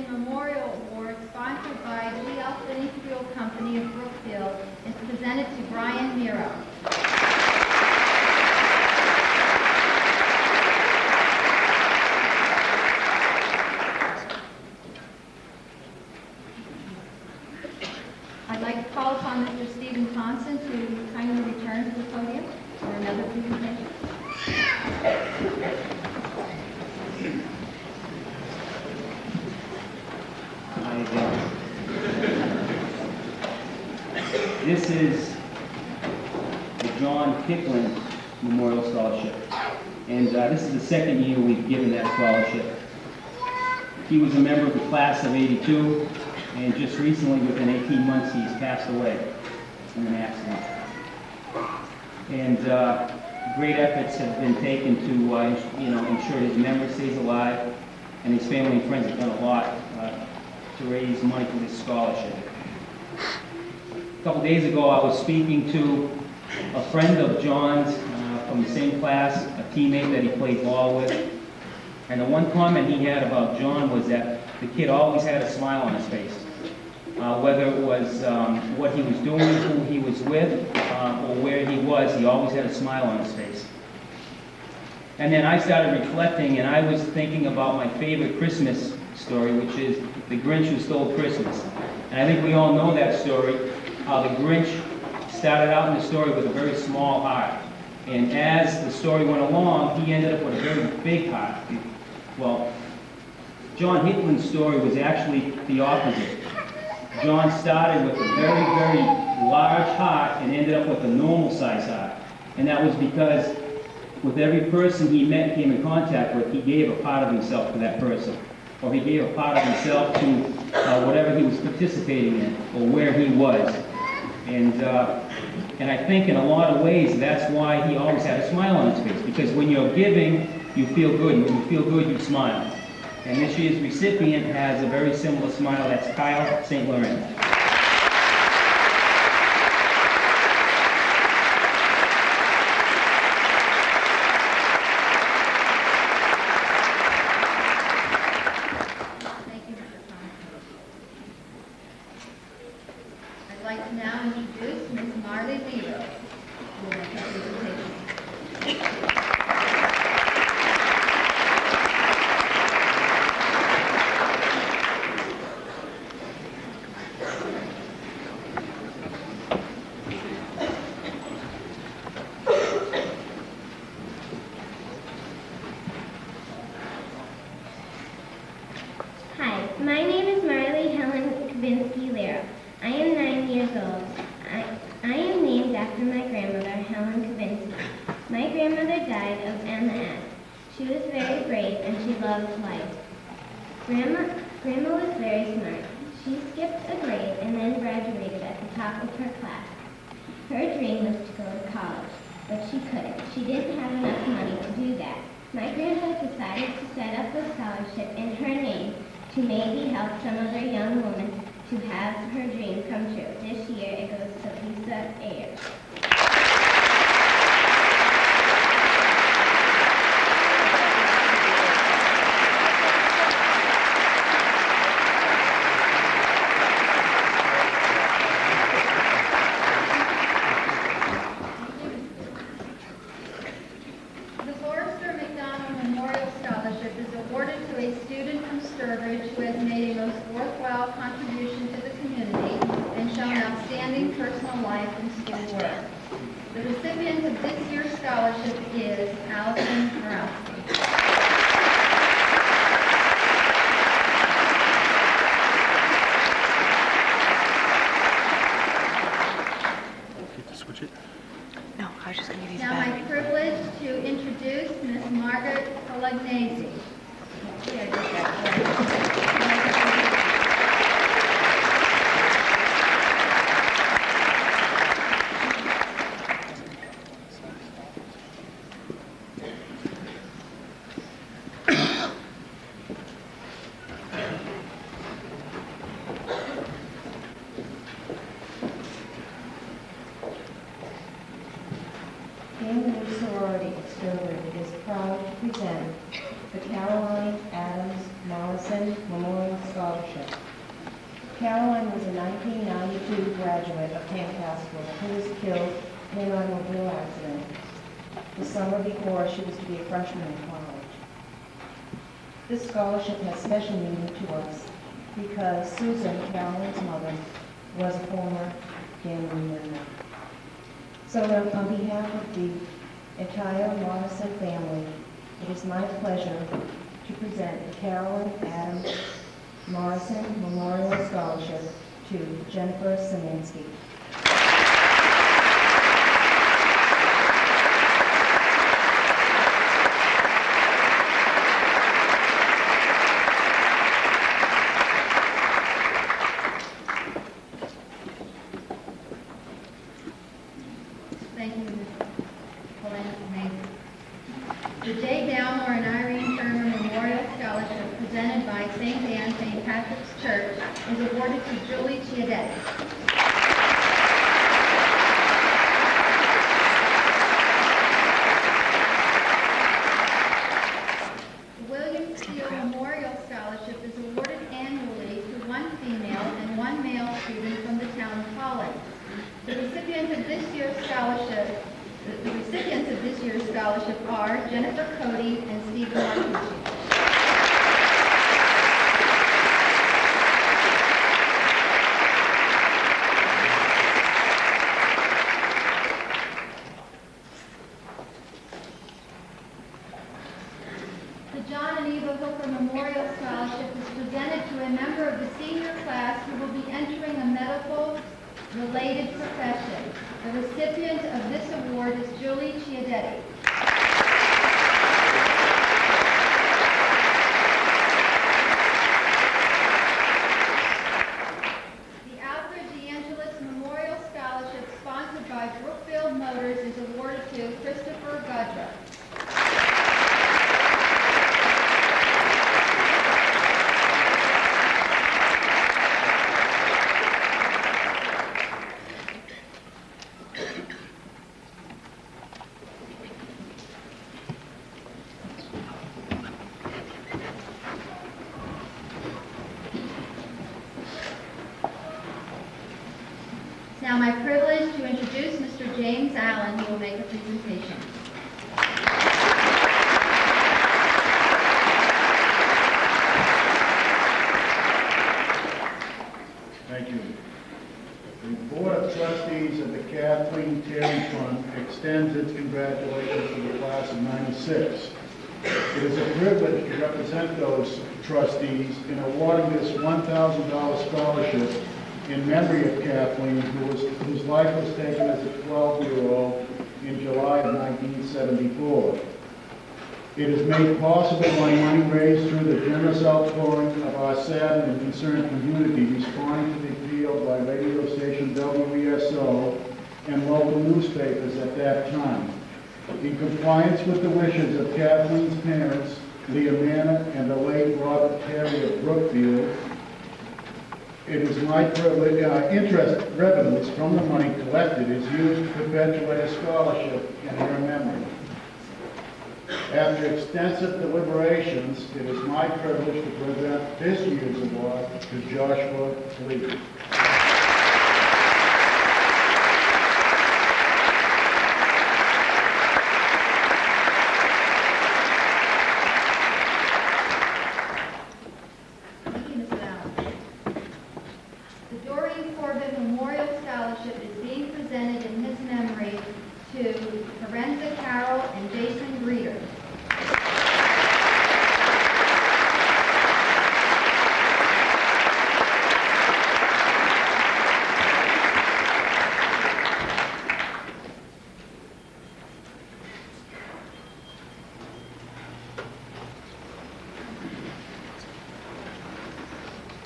Memorial Award, sponsored by G.L. Finney Fuel Company of Brookfield, is presented to Brian Miro. I'd like to call upon Mr. Stephen Thompson to kindly return to the podium for another presentation.
This is the John Kipling Memorial Scholarship, and this is the second year we've given that scholarship. He was a member of the class of '82, and just recently, within 18 months, he's passed away in an accident. And great efforts have been taken to ensure his memory stays alive, and his family and friends have done a lot to raise money for this scholarship. A couple days ago, I was speaking to a friend of John's from from the same class, a teammate that he played ball with. And the one comment he had about John was that the kid always had a smile on his face. Whether it was what he was doing, who he was with, or where he was, he always had a smile on his face. And then I started reflecting, and I was thinking about my favorite Christmas story, which is The Grinch Who Stole Christmas. And I think we all know that story, how the Grinch started out in the story with a very small heart. And as the story went along, he ended up with a very big heart. Well, John Hickman's story was actually the opposite. John started with a very, very large heart and ended up with a normal-sized heart. And that was because with every person he met, came in contact with, he gave a part of himself to that person. Or he gave a part of himself to whatever he was participating in, or where he was. And I think in a lot of ways, that's why he always had a smile on his face. Because when you're giving, you feel good. And when you feel good, you smile. And this year's recipient has a very similar smile. That's Kyle St. Laurent.
Thank you, Mr. Thomas. I'd like to now introduce Ms. Marley Zero, who will make a presentation.
Hi, my name is Marley Helen Kavinsky-Lera. I am 9 years old. I am named after my grandmother, Helen Kavinsky. My grandmother died of MS. She was very brave and she loved life. Grandma was very smart. She skipped a grade and then graduated at the top of her class. Her dream was to go to college, but she couldn't. She didn't have enough money to do that. My grandma decided to set up a scholarship in her name to maybe help some other young woman to have her dream come true. This year it goes to Lisa Ayers.
The Forrester McDonald Memorial Scholarship is awarded to a student from Sturbridge who has made a most worthwhile contribution to the community and shown outstanding personal life and school work. The recipient of this year's scholarship is Allison Morowski.
Switch it.
No, I was just going to use
Now my privilege to introduce Ms. Margaret Polognesi.
Family Sorority Sturbridge is proud to present the Caroline Adams Morrison Memorial Scholarship. Caroline was a 1992 graduate of Tantasqua who was killed in an automobile accident the summer before she was to be a freshman in college. This scholarship has special meaning to us because Susan, Caroline's mother, was a former gang member. So on behalf of the entire Morrison family, it is my pleasure to present the Caroline Adams Morrison Memorial Scholarship to Jennifer Szymanski.
Thank you, Ms. Polognesi. The J. Dalmore and Irene Turner Memorial Scholarship presented by St. Anne St. Patrick's Church is awarded to Julie Chiadetti. scholarship, the recipients of this year's scholarship are Jennifer Cody and Stephen Martucci. The John and Eva Hooker Memorial Scholarship is presented to a member of the senior class who will be entering a medical-related profession. The recipient of this award is Julie Chiadetti. The Alfred DeAngelis Memorial Scholarship, sponsored by Brookfield Motors, is awarded to Christopher Gudra. It's now my privilege to introduce Mr. James Allen, who will make a presentation.
Thank you. The Board of Trustees of the Kathleen Terry Fund extends its congratulations to the class of '96. It is a privilege to represent those trustees in awarding this $1,000 scholarship in memory of Kathleen, whose life was taken as a 12-year-old in July of 1974. It is made possible by money raised through the generous outpouring of our saddened and concerned community, responding to the appeal by radio station WESO and local newspapers at that time. In compliance with the wishes of Kathleen's parents, Leah Manna and the late Robert Terry of Brookfield, it is my privilege, interest revenues from the money collected is used to perpetuate a scholarship in her memory. After extensive deliberations, it is my privilege to present this year's award to Joshua Lee.
Thank you, Mr. Allen. The Doreen Corbett Memorial Scholarship is being presented in his memory to Lorenza Carroll and Jason Breeder.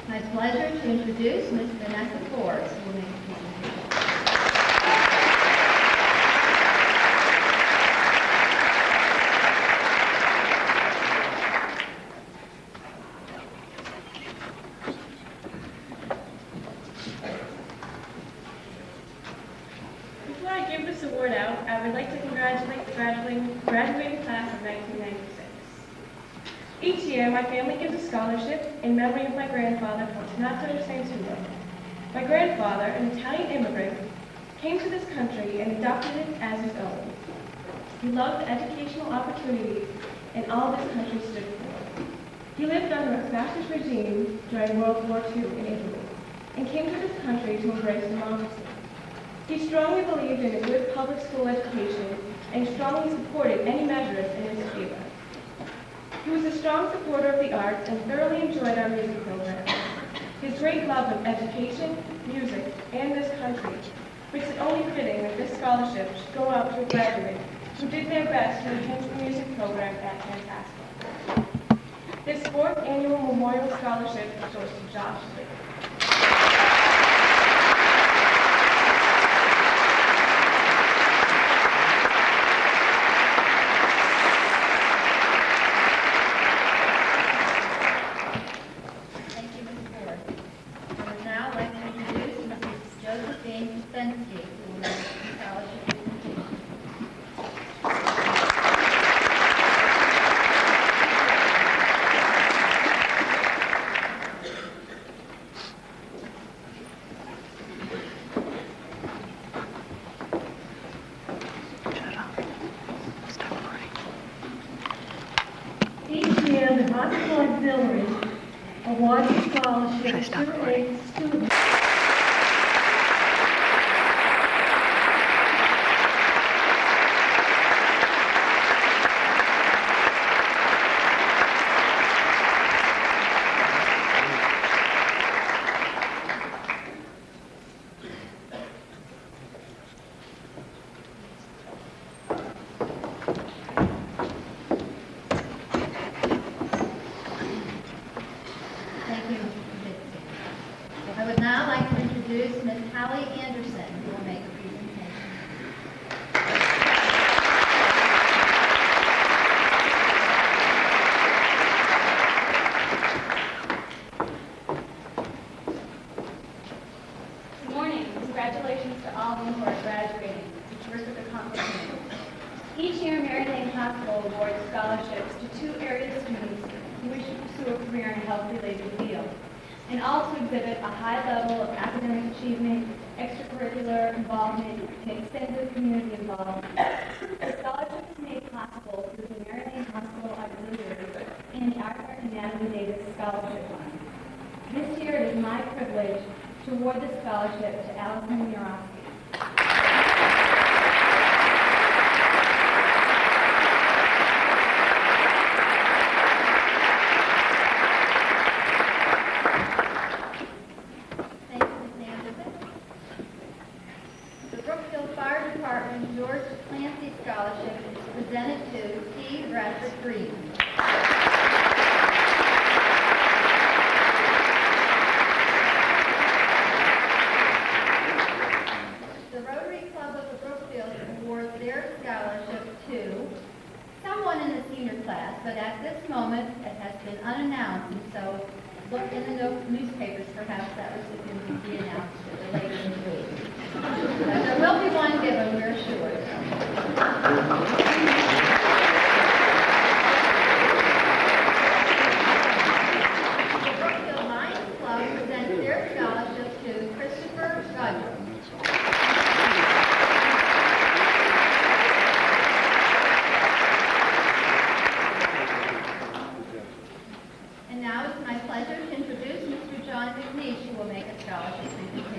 My pleasure to introduce Ms. Vanessa Forbes, who will make a presentation.
Before I give this award out, I would like to congratulate the graduating class of 1996. Each year, my family gives a scholarship in memory of my grandfather, Fortunato Santulo. My grandfather, an Italian immigrant, came to this country and adopted it as his own. He loved the educational opportunities and all this country stood for. He lived under a fascist regime during World War II in Italy and came to this country to embrace democracy. He strongly believed in a good public school education and strongly supported any measures in his favor. He was a strong supporter of the arts and thoroughly enjoyed our music program. His great love of education, music, and this country makes it only fitting that this scholarship should go out to a graduate who did their best to enhance the music program at Tantasqua. This fourth annual memorial scholarship goes to Josh Lee.
Thank you, Ms. Ford. I would now like to introduce Mrs. Josephine Fensky, who will make a scholarship presentation.
Hospital Auxiliary awards a scholarship to a student.
Thank you, Mr. Dixon. I would now like to introduce Ms. Hallie Anderson, who will make a presentation.
Good morning. Congratulations to all of you who are graduating. It's a terrific accomplishment. Each year, Maryland Hospital awards scholarships to 2 area students who wish to pursue a career in a health-related field, and all to exhibit a high level of academic achievement, extracurricular involvement, and extensive community involvement. The scholarship is made possible through the Maryland Hospital Auxiliary and the Arthur and Natalie Davis Scholarship Fund. This year, it is my privilege to award the scholarship to Allison Murawski.
Thank you, Ms. Anderson. The Brookfield Fire Department George Clancy Scholarship is presented to T. Bradford Green. The Rotary Club of the Brookfield awards their scholarship to someone in the senior class, but at this moment, it has been unannounced, and so look in the newspapers, perhaps that recipient will be announced at the later in the week. But there will be one given, we're sure. The Brookfield Lions Club presents their scholarship to Christopher Gudger. And now it's my pleasure to introduce Mr. John McNeish, who will make a scholarship presentation.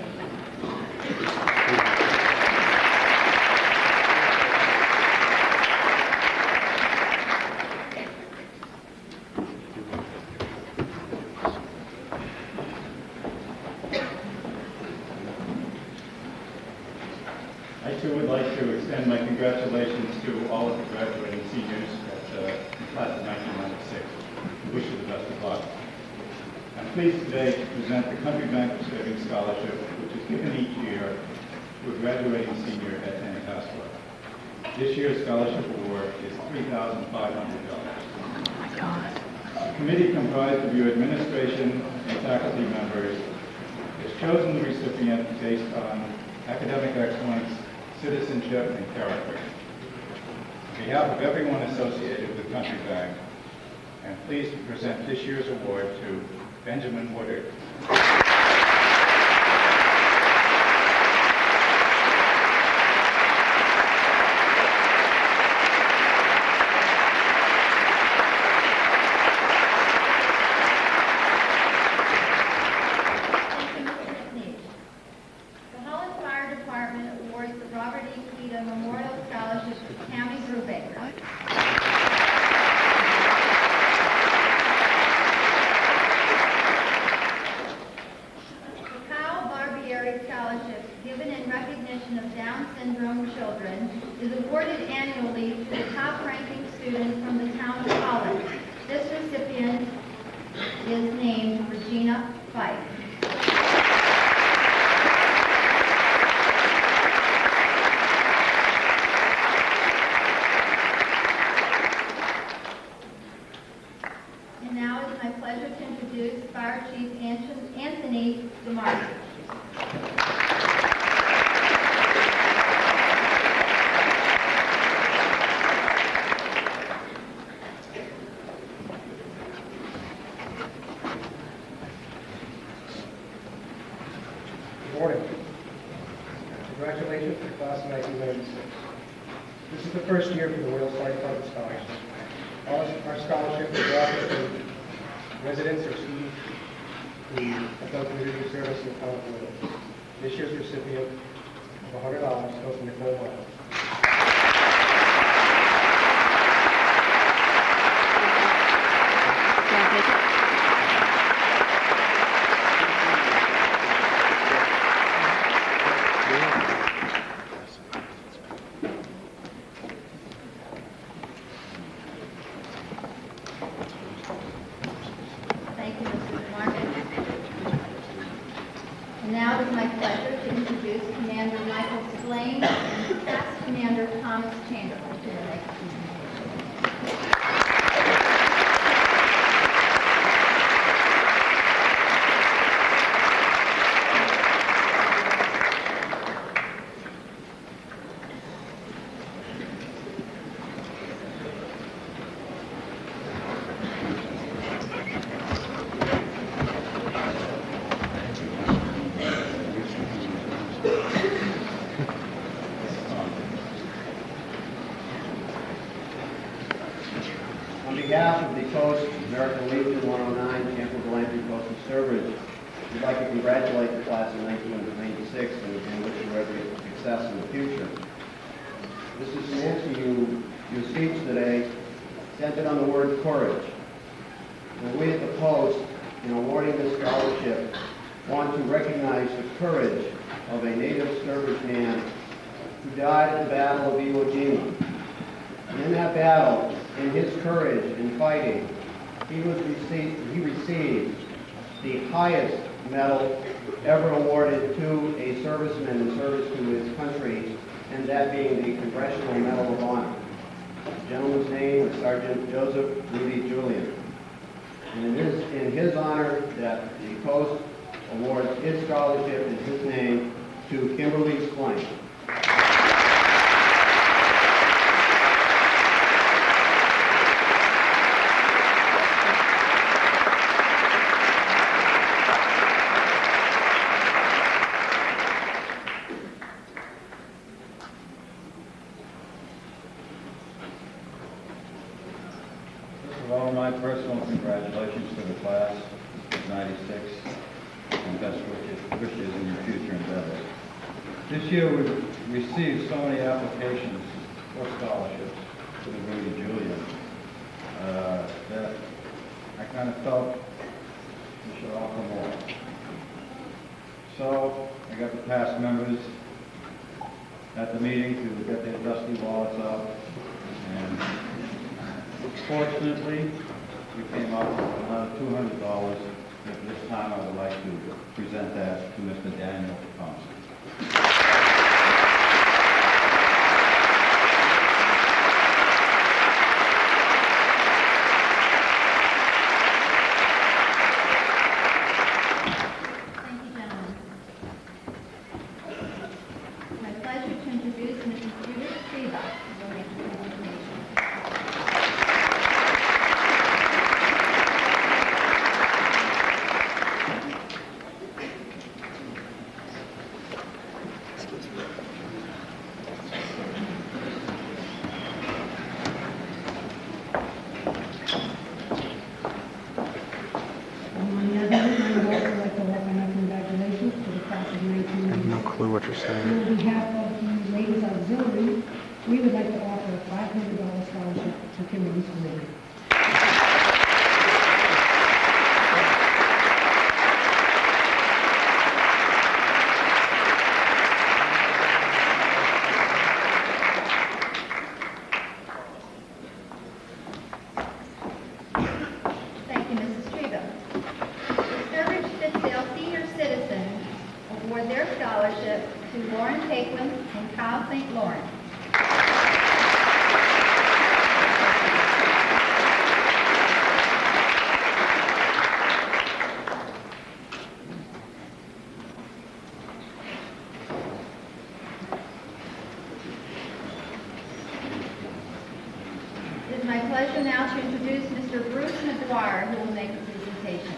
I too would like to extend my congratulations to all of the graduating seniors at the class of 1996. I wish you the best of luck. I'm pleased today to present the Country Bank of Savings Scholarship, which is given each year to a graduating senior at Tantasqua. This year's scholarship award is $3,500. Oh my God. The committee comprised of your administration and faculty members has chosen the recipient based on academic excellence, citizenship, and character. On behalf of everyone associated with Country Bank, I'm pleased to present this year's award to Benjamin Woodard.
Thank you, Mr. McNeish. The Holland Fire Department awards the Robert E. Keita Memorial Scholarship to Tammy Brubaker. The Kyle Barbieri Scholarship, given in recognition of Down syndrome children, is awarded annually to the top-ranking student from the town of Holland. This recipient is named Regina Fife. And now it is my pleasure to introduce Fire Chief Anthony DeMarco.
Good morning. Congratulations to the class of 1996. This is the first year for the Wales Fire Department Scholarship. Our scholarship is offered to residents or students who have done community service in the town of Lynn. This year's recipient of $100 goes to Nicole Wells.
Thank you, Mr. Martin. And now it is my pleasure to introduce Commander Michael Slane and Staff Commander Thomas Chandler to the next presentation.
On behalf of the Coast American Legion 109 Camp of Landry Coastal Sturbridge, we'd like to congratulate the class of 1996 and wish you every success in the future. This is to answer your speech today centered on the word courage. And we at the Post, in awarding this scholarship, want to recognize the courage of a native Sturbridge man who died at the Battle of Iwo Jima. And in that battle, in his courage in fighting, he received the highest medal ever awarded to a serviceman in service to his country, and that being the Congressional Medal of Honor. The gentleman's name is Sergeant Joseph Rudy Julian. And it is in his honor that the Post awards his scholarship in his name to Kimberly Slane.
First of all, my personal congratulations to the class of 96 and best wishes in your future endeavors. This year we've received so many applications for scholarships to the Rudy Julian that I kind of felt we should offer more. So I got the past members at the meeting to get their dusty wallets out, and fortunately, we came up with another $200. At this time, I would like to present that to Mr. Daniel Thompson.
Thank you, gentlemen. It's my pleasure to introduce Mrs. Judith Frieda, who will make the presentation.
On the other hand, I would also like to offer my congratulations to the class of
I have
1996.
no clue what you're saying.
On behalf of the Ladies Auxiliary, we would like to offer a $500 scholarship to Kimberly Slane.
Thank you, Mrs. Streba. The Sturbridge Fitzdale Senior Citizens award their scholarship to Lauren Paquin and Kyle St. Lawrence. It is my pleasure now to introduce Mr. Bruce McGuire, who will make the presentation.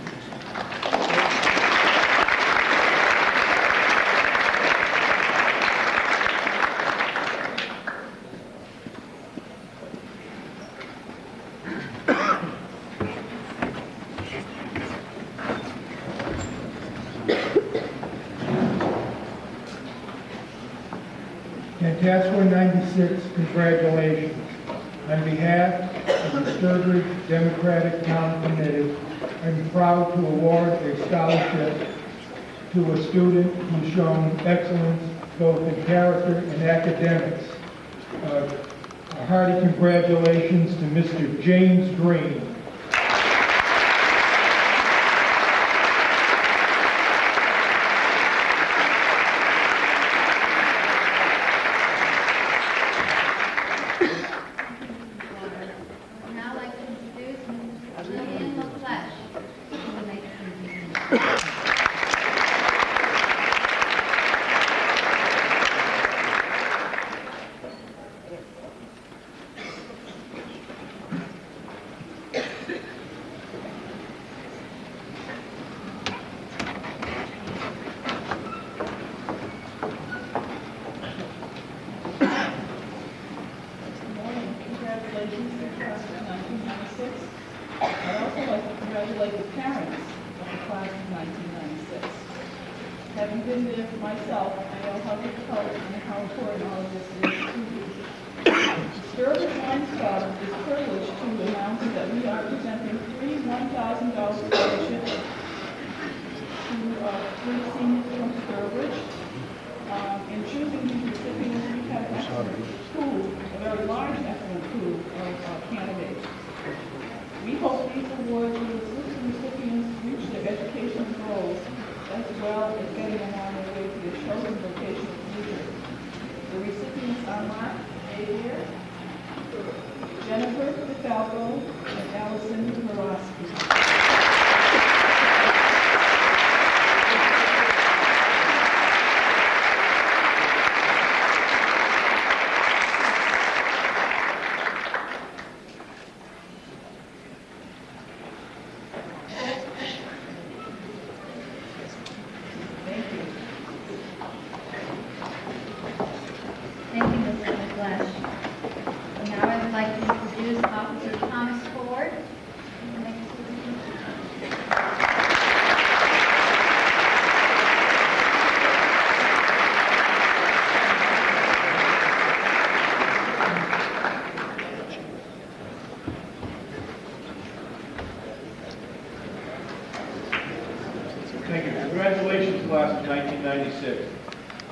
Tantasqua 96, congratulations. On behalf of the Sturbridge Democratic Town Committee, I'm proud to award a scholarship to a student who's shown excellence both in character and academics. A hearty congratulations to Mr. James Green.
Now I'd like to introduce Mrs. Lillian LaFleche, who will make a presentation.
Congratulations to the class of 1996. I'd also like to congratulate the parents of the class of 1996. Having been there for myself, I know how difficult and how important all of this is to you. Sturbridge Lions Club is privileged to announce that we are presenting three $1,000 scholarships to three seniors from Sturbridge. In choosing these recipients, we have an excellent pool, a very large excellent pool of candidates. We hope these awards will assist the recipients reach their educational goals, as well as getting them on their way to their chosen vocational careers. The recipients are Mark Avier, Jennifer DeFalco, and Allison Borowski.
Thank you, Mrs. LaFleche. And now I would like to introduce Officer Thomas Ford, who will make a presentation.
Thank you. Congratulations, class of 1996.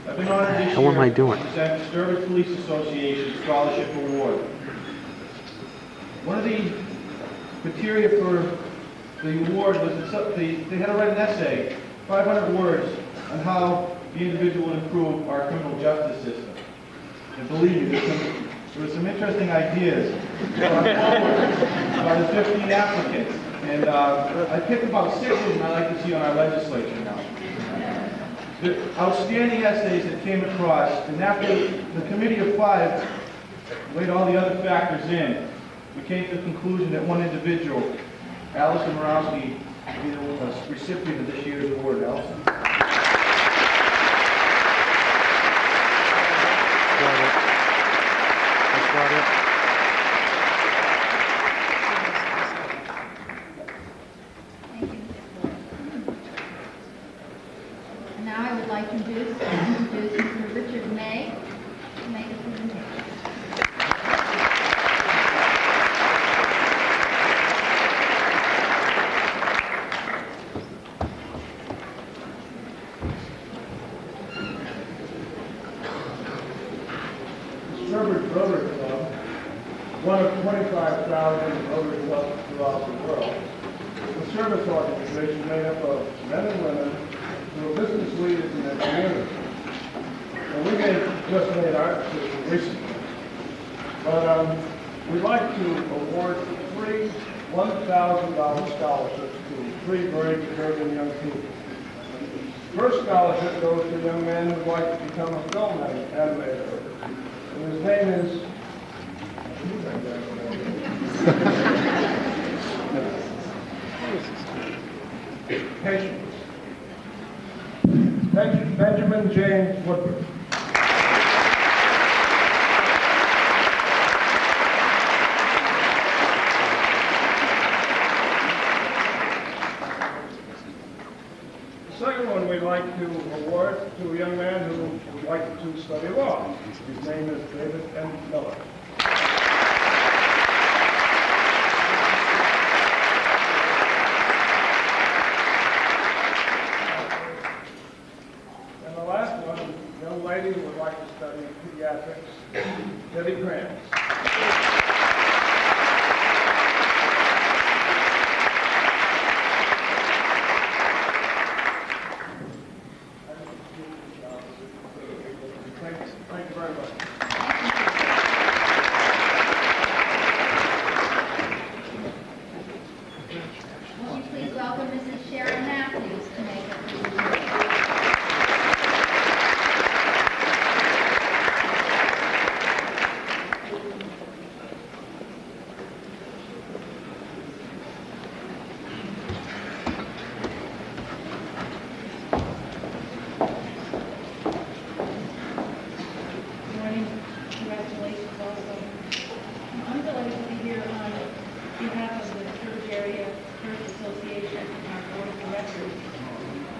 I've been honored this
How am I
year
doing?
to present the Sturbridge Police Association Scholarship Award. One of the criteria for the award was that they had to write an essay, 500 words, on how the individual would improve our criminal justice system. And believe me, there were some interesting ideas brought forward by the 15 applicants. And I picked about 6 of them I'd like to see on our legislature now. The outstanding essays that came across, and after the committee of 5 weighed all the other factors in, we came to the conclusion that one individual, Allison Borowski, will be the recipient of this year's award. Allison.
Thank you, Mrs. Ford. And now I would like to introduce Mr. Richard May to make a presentation.
Sturbridge Rotary Club, one of 25,000 Rotary clubs throughout the world. It's a service organization made up of men and women who are business leaders in their community. And we just made our decision recently. But we'd like to award 3 $1,000 scholarships to 3 very deserving young people. First scholarship goes to a young man who'd like to become a film animator. And his name is Benjamin James Woodward. The second one we'd like to award to a young man who would like to study law. His name is David M. Miller. And the last one, a young lady who would like to study pediatrics, Debbie Grant. Thank you very much.
Won't you please welcome Mrs. Sharon Matthews to make her presentation.
Good morning. Congratulations also. I'm delighted to be here on behalf of the Sturbridge Area First Association and our Board of Directors.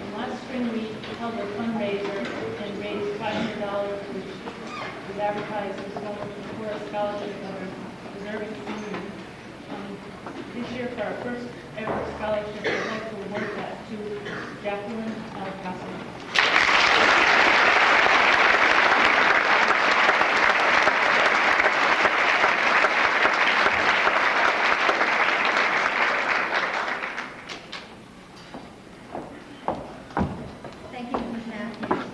And last spring, we held a fundraiser and raised $500, which was advertised as going for a scholarship for our deserving seniors. This year, for our first ever scholarship, I'd like to award that to Jacqueline Alcázar.
Thank you, Mrs. Matthews.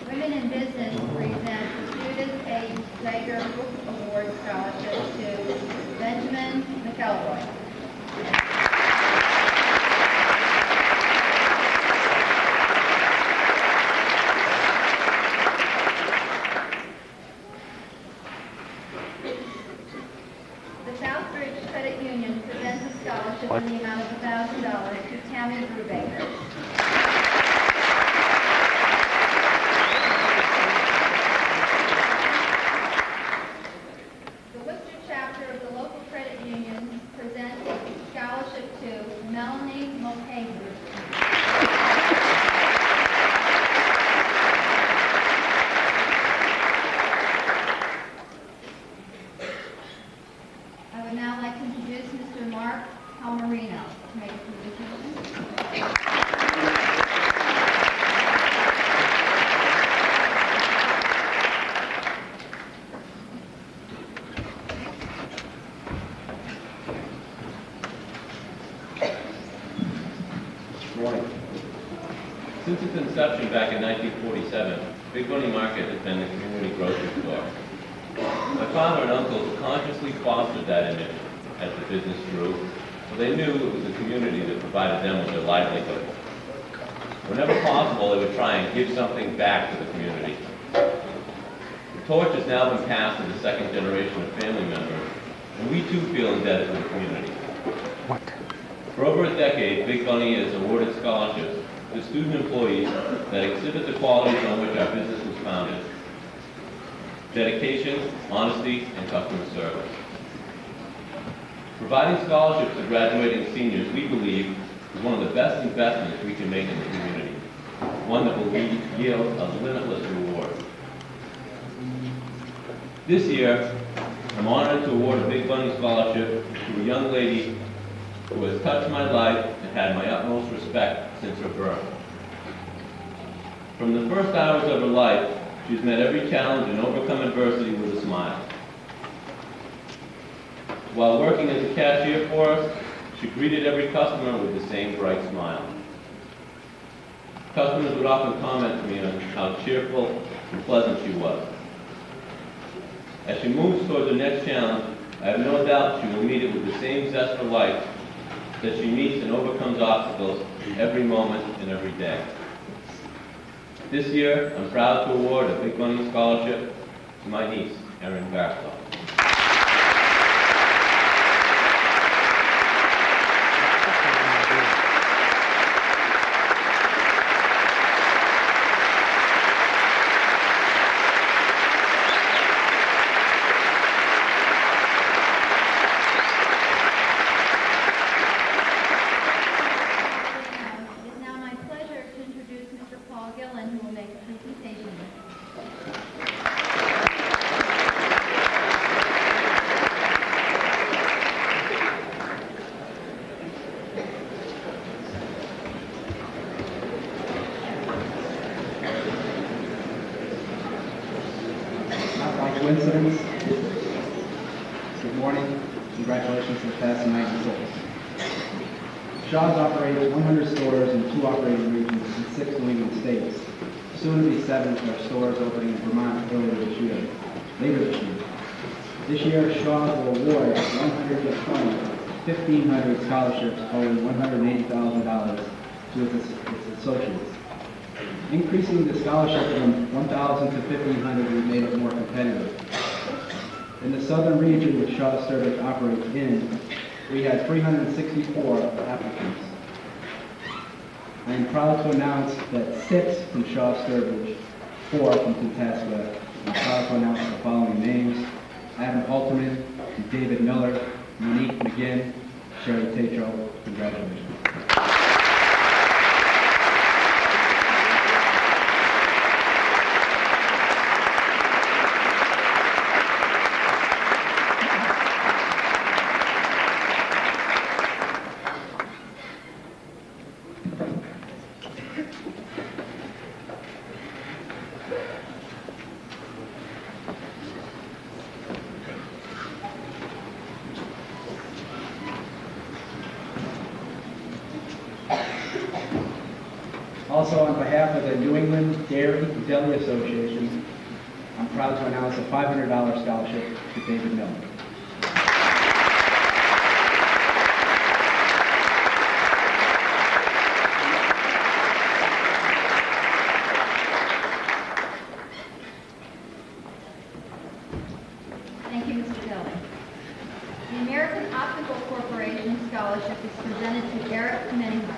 Women in Business presents the Judith A. Zager Book Award Scholarship to Benjamin McElroy. The Southbridge Credit Union presents a scholarship in the amount of $1,000 to Tammy Brubaker. The Worcester chapter of the local credit union presents a scholarship to Melanie Mulcahy. I would now like to introduce Mr. Mark Palmerino to make a presentation.
Morning. Since its inception back in 1947, Big Bunny Market has been the community grocery store. My father and uncles consciously fostered that image as the business grew, so they knew it was the community that provided them with their livelihood. Whenever possible, they would try and give something back to the community. The torch has now been passed to the second generation of family members, and we too feel indebted to the community. For over a decade, Big Bunny has awarded scholarships to student employees that exhibit the qualities on which our business was founded: dedication, honesty, and customer service. Providing scholarships to graduating seniors, we believe, is one of the best investments we can make in the community, one that will yield a limitless reward. This year, I'm honored to award a Big Bunny scholarship to a young lady who has touched my life and had my utmost respect since her birth. From the first hours of her life, she's met every challenge and overcome adversity with a smile. While working as a cashier for us, she greeted every customer with the same bright smile. Customers would often comment to me on how cheerful and pleasant she was. As she moves towards her next challenge, I have no doubt she will meet it with the same zest for life that she meets and overcomes obstacles every moment and every day. This year, I'm proud to award a Big Bunny scholarship to my niece, Erin Barstow.
It is now my pleasure to introduce Mr. Paul Gillen, who will make a presentation
Not by coincidence. Good morning. Congratulations to the class of 96. Shaw's operates 100 stores in 2 operating regions in 6 New England states. Soon to be 7 with our stores opening in Vermont later this year. This year, Shaw will award 1,500 scholarships totaling $180,000 to its associates. Increasing the scholarship from 1,000 to 1,500 has made it more competitive. In the southern region which Shaw Sturbridge operates in, we had 364 applicants. I am proud to announce that 6 from Shaw Sturbridge, 4 from Tantasqua. I'm proud to announce the following names: Adam Halterman, David Miller, Monique McGinn, Sherry Tatro. Congratulations. Also, on behalf of the New England Dairy and Deli Association, I'm proud to announce a $500 scholarship to David Miller.
Thank you, Mr. Kelly. The American Optical Corporation Scholarship is presented to Eric Menninger.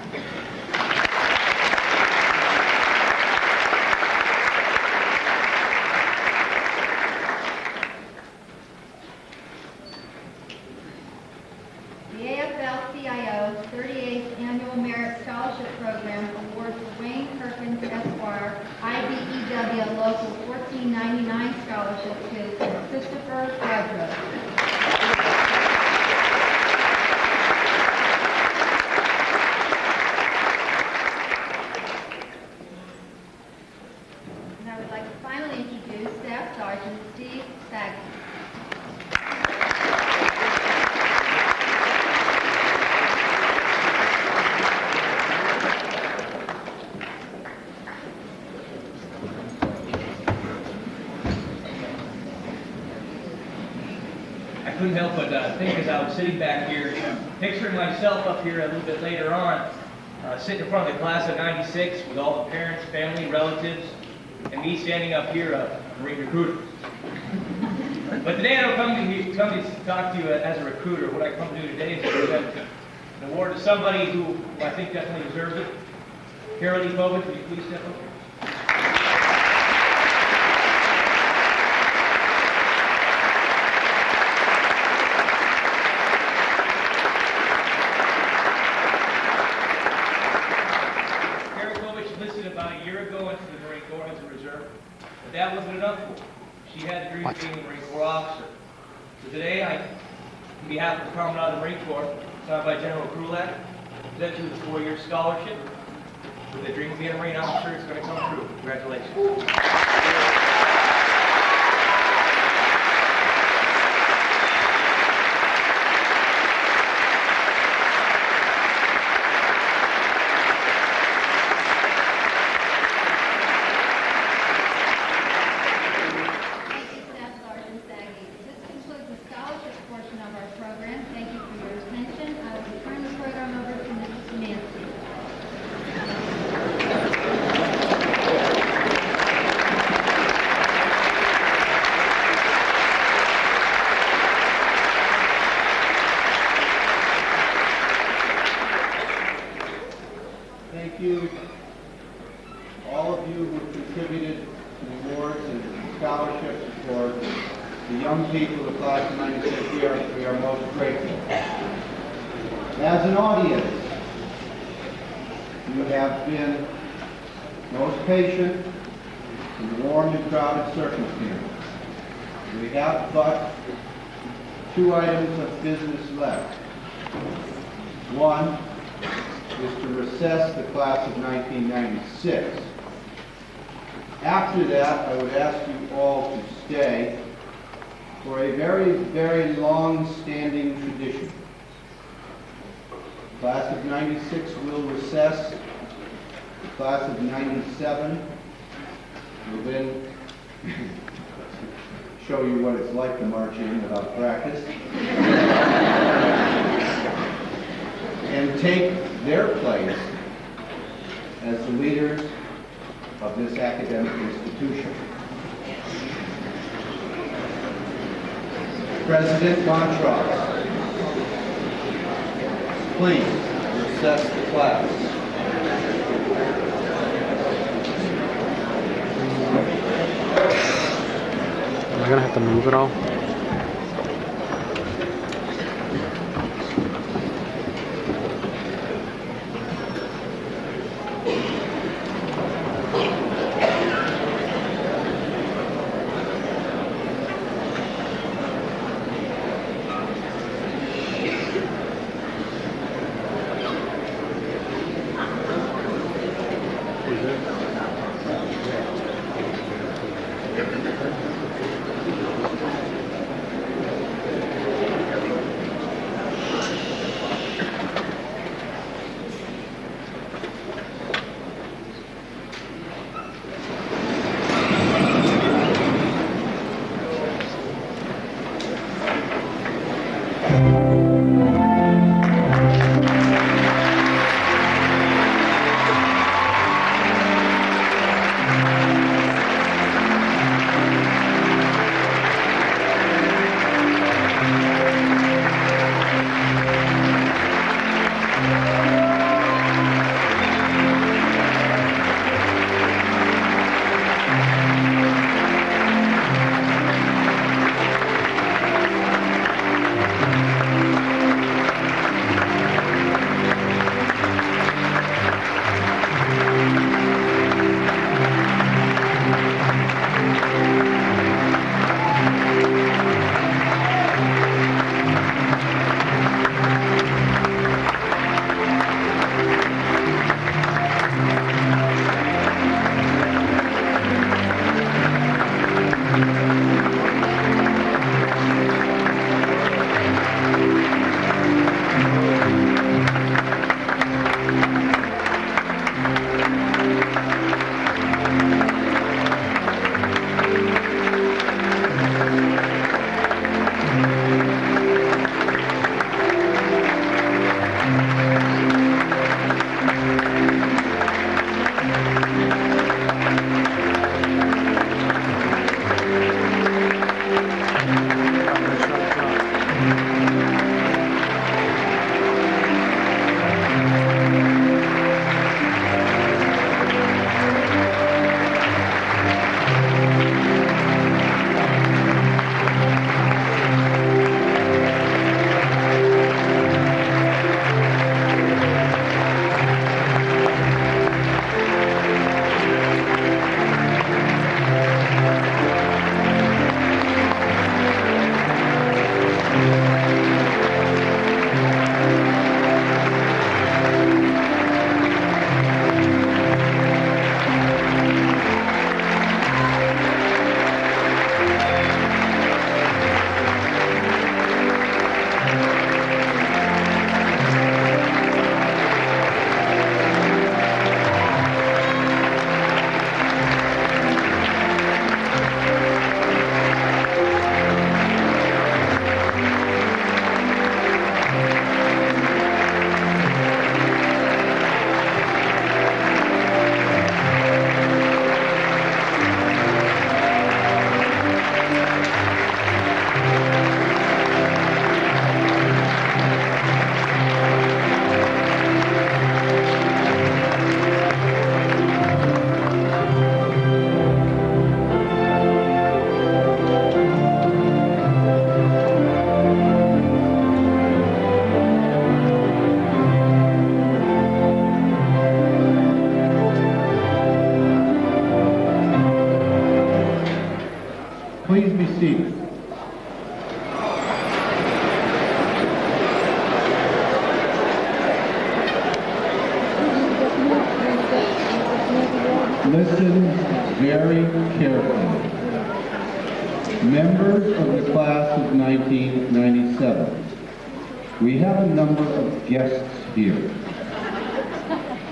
The AFL-CIO's 38th Annual Merit Scholarship Program awards the Wayne Perkins Esquire IBEW Local 1499 Scholarship to Christopher Redrow. And I would like to finally introduce Staff Sergeant Steve Sagan.
I couldn't help but think as I was sitting back here, picturing myself up here a little bit later on, sitting in front of the class of '96 with all the parents, family, relatives, and me standing up here, a Marine recruiter. But today I don't come to talk to you as a recruiter. What I come to do today is to present an award to somebody who I think definitely deserves it. Carol Lee Bowman, can you please step up here? About a year ago into the Marine Corps as a reserve, but that wasn't enough for her. She had the dream of being a Marine Corps officer. So today, on behalf of the Commandant of the Marine Corps, signed by General Krulak, present you with a 4-year scholarship. With the dream of being a Marine officer, it's going to come true. Congratulations.
Thank you, all of you who contributed to the awards and scholarships for the young people of the class of '96. We are most grateful. As an audience, you have been most patient in warm and crowded circumstances. We have but 2 items of business left. One is to recess the class of 1996. After that, I would ask you all to stay for a very, very long-standing tradition. The class of 96 will recess. The class of 97 will then show you what it's like to march in without practice. And take their place as the leaders of this academic institution. President Montross, please recess the class.
Am I gonna have to move it all?
Please be seated. Listen very Members of the class of 1997, we have a number of guests here.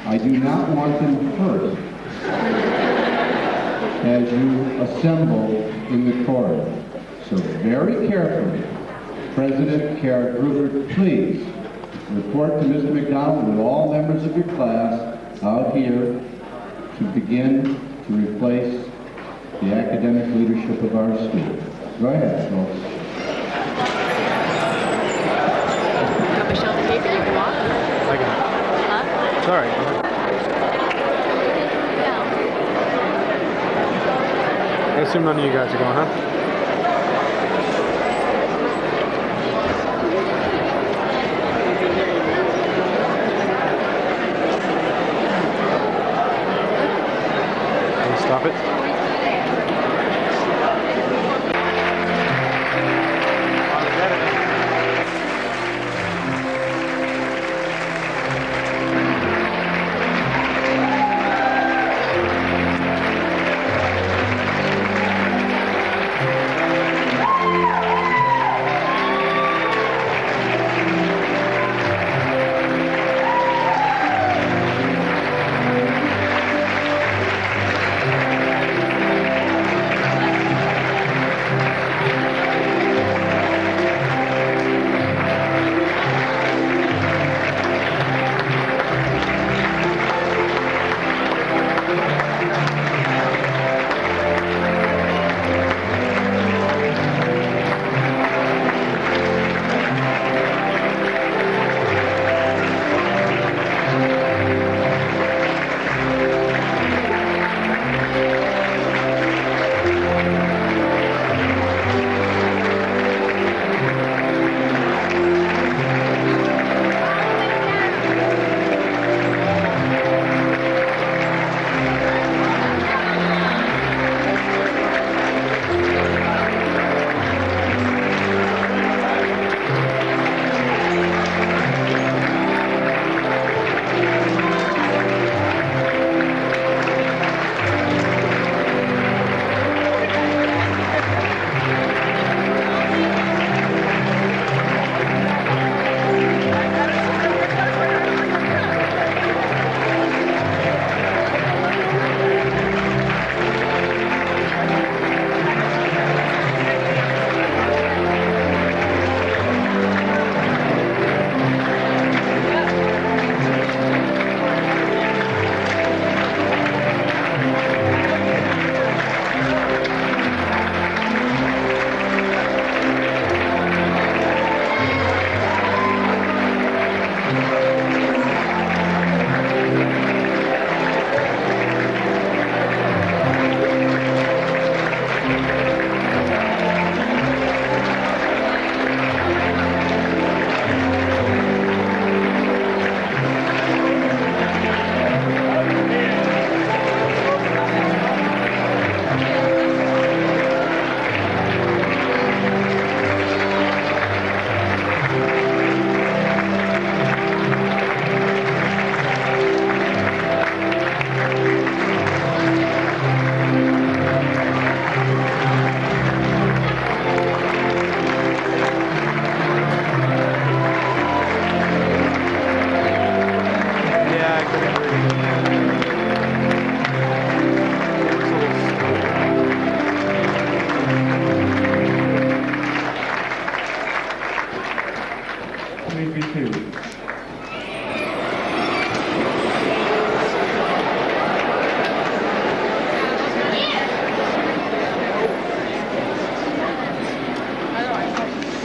I do not want them hurt as you assemble in the corridor. So very carefully, President Kara Gruber, please report to Mr. McDonald and all members of your class out here to begin to replace the academic leadership of our school. Go ahead, folks.
Michelle to take it if you want. I got it. Huh? Sorry. I assume none of you guys are going, huh? Stop it.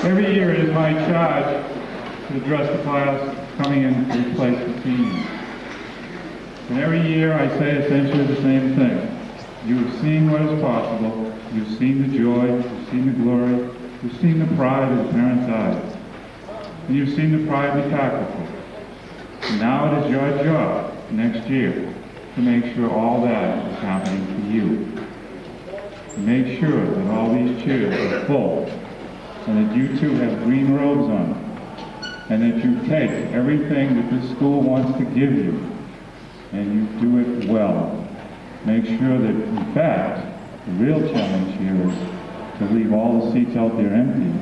Every year it is my charge to address the class coming in to replace the seniors. And every year I say essentially the same thing. You have seen what is possible. You've seen the joy. You've seen the glory. You've seen the pride in the parents' eyes. And you've seen the pride in the faculty. And now it is your job next year to make sure all that is happening for you. To make sure that all these chairs are full and that you too have green robes on, and that you take everything that this school wants to give you, and you do it well. Make sure that, in fact, the real challenge here is to leave all the seats out there empty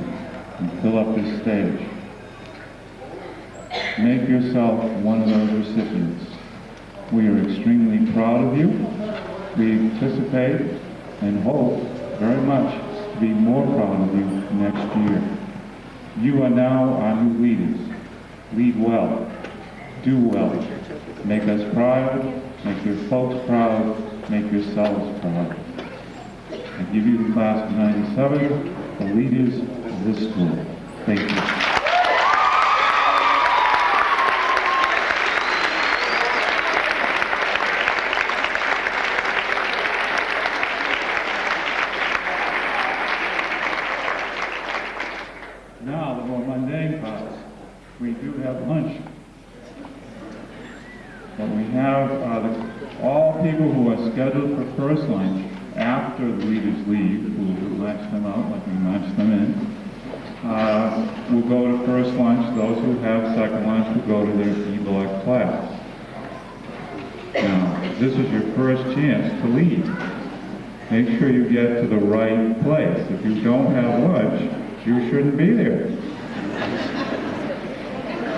and fill up this stage. Make yourself one of those recipients. We are extremely proud of you. We anticipate and hope very much to be more proud of you next year. You are now our new leaders. Lead well. Do well. Make us proud. Make your folks proud. Make yourselves proud. I give you the class of 97, the leaders of this school. Thank you. Now, the more mundane parts. We do have lunch. But we have all people who are scheduled for first lunch after the leaders leave. We'll match them out like we match them in. Will go to first lunch. Those who have second lunch will go to their E-Block class. Now, this is your first chance to leave. Make sure you get to the right place. If you don't have lunch, you shouldn't be there.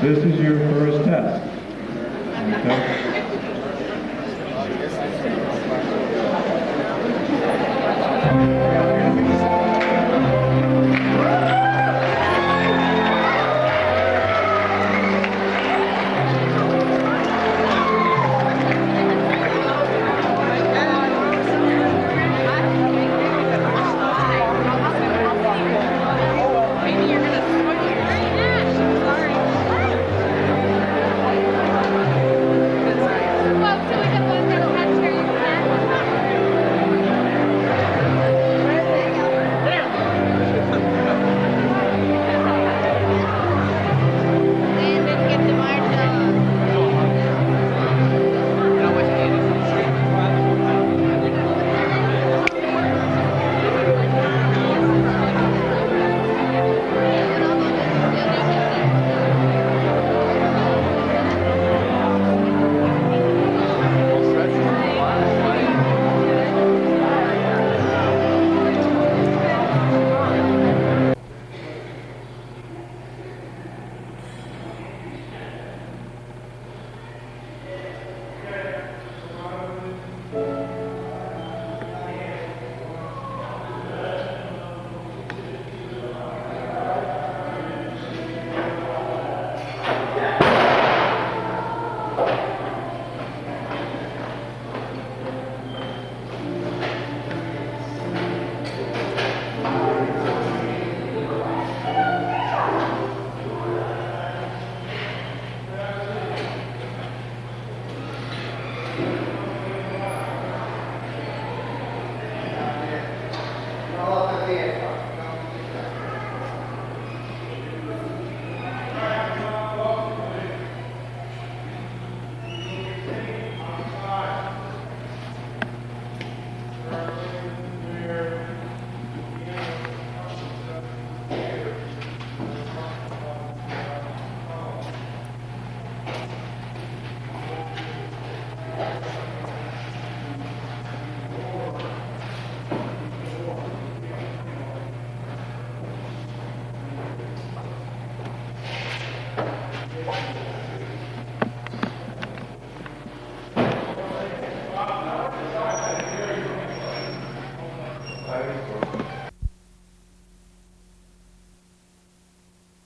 This is your first test. Okay?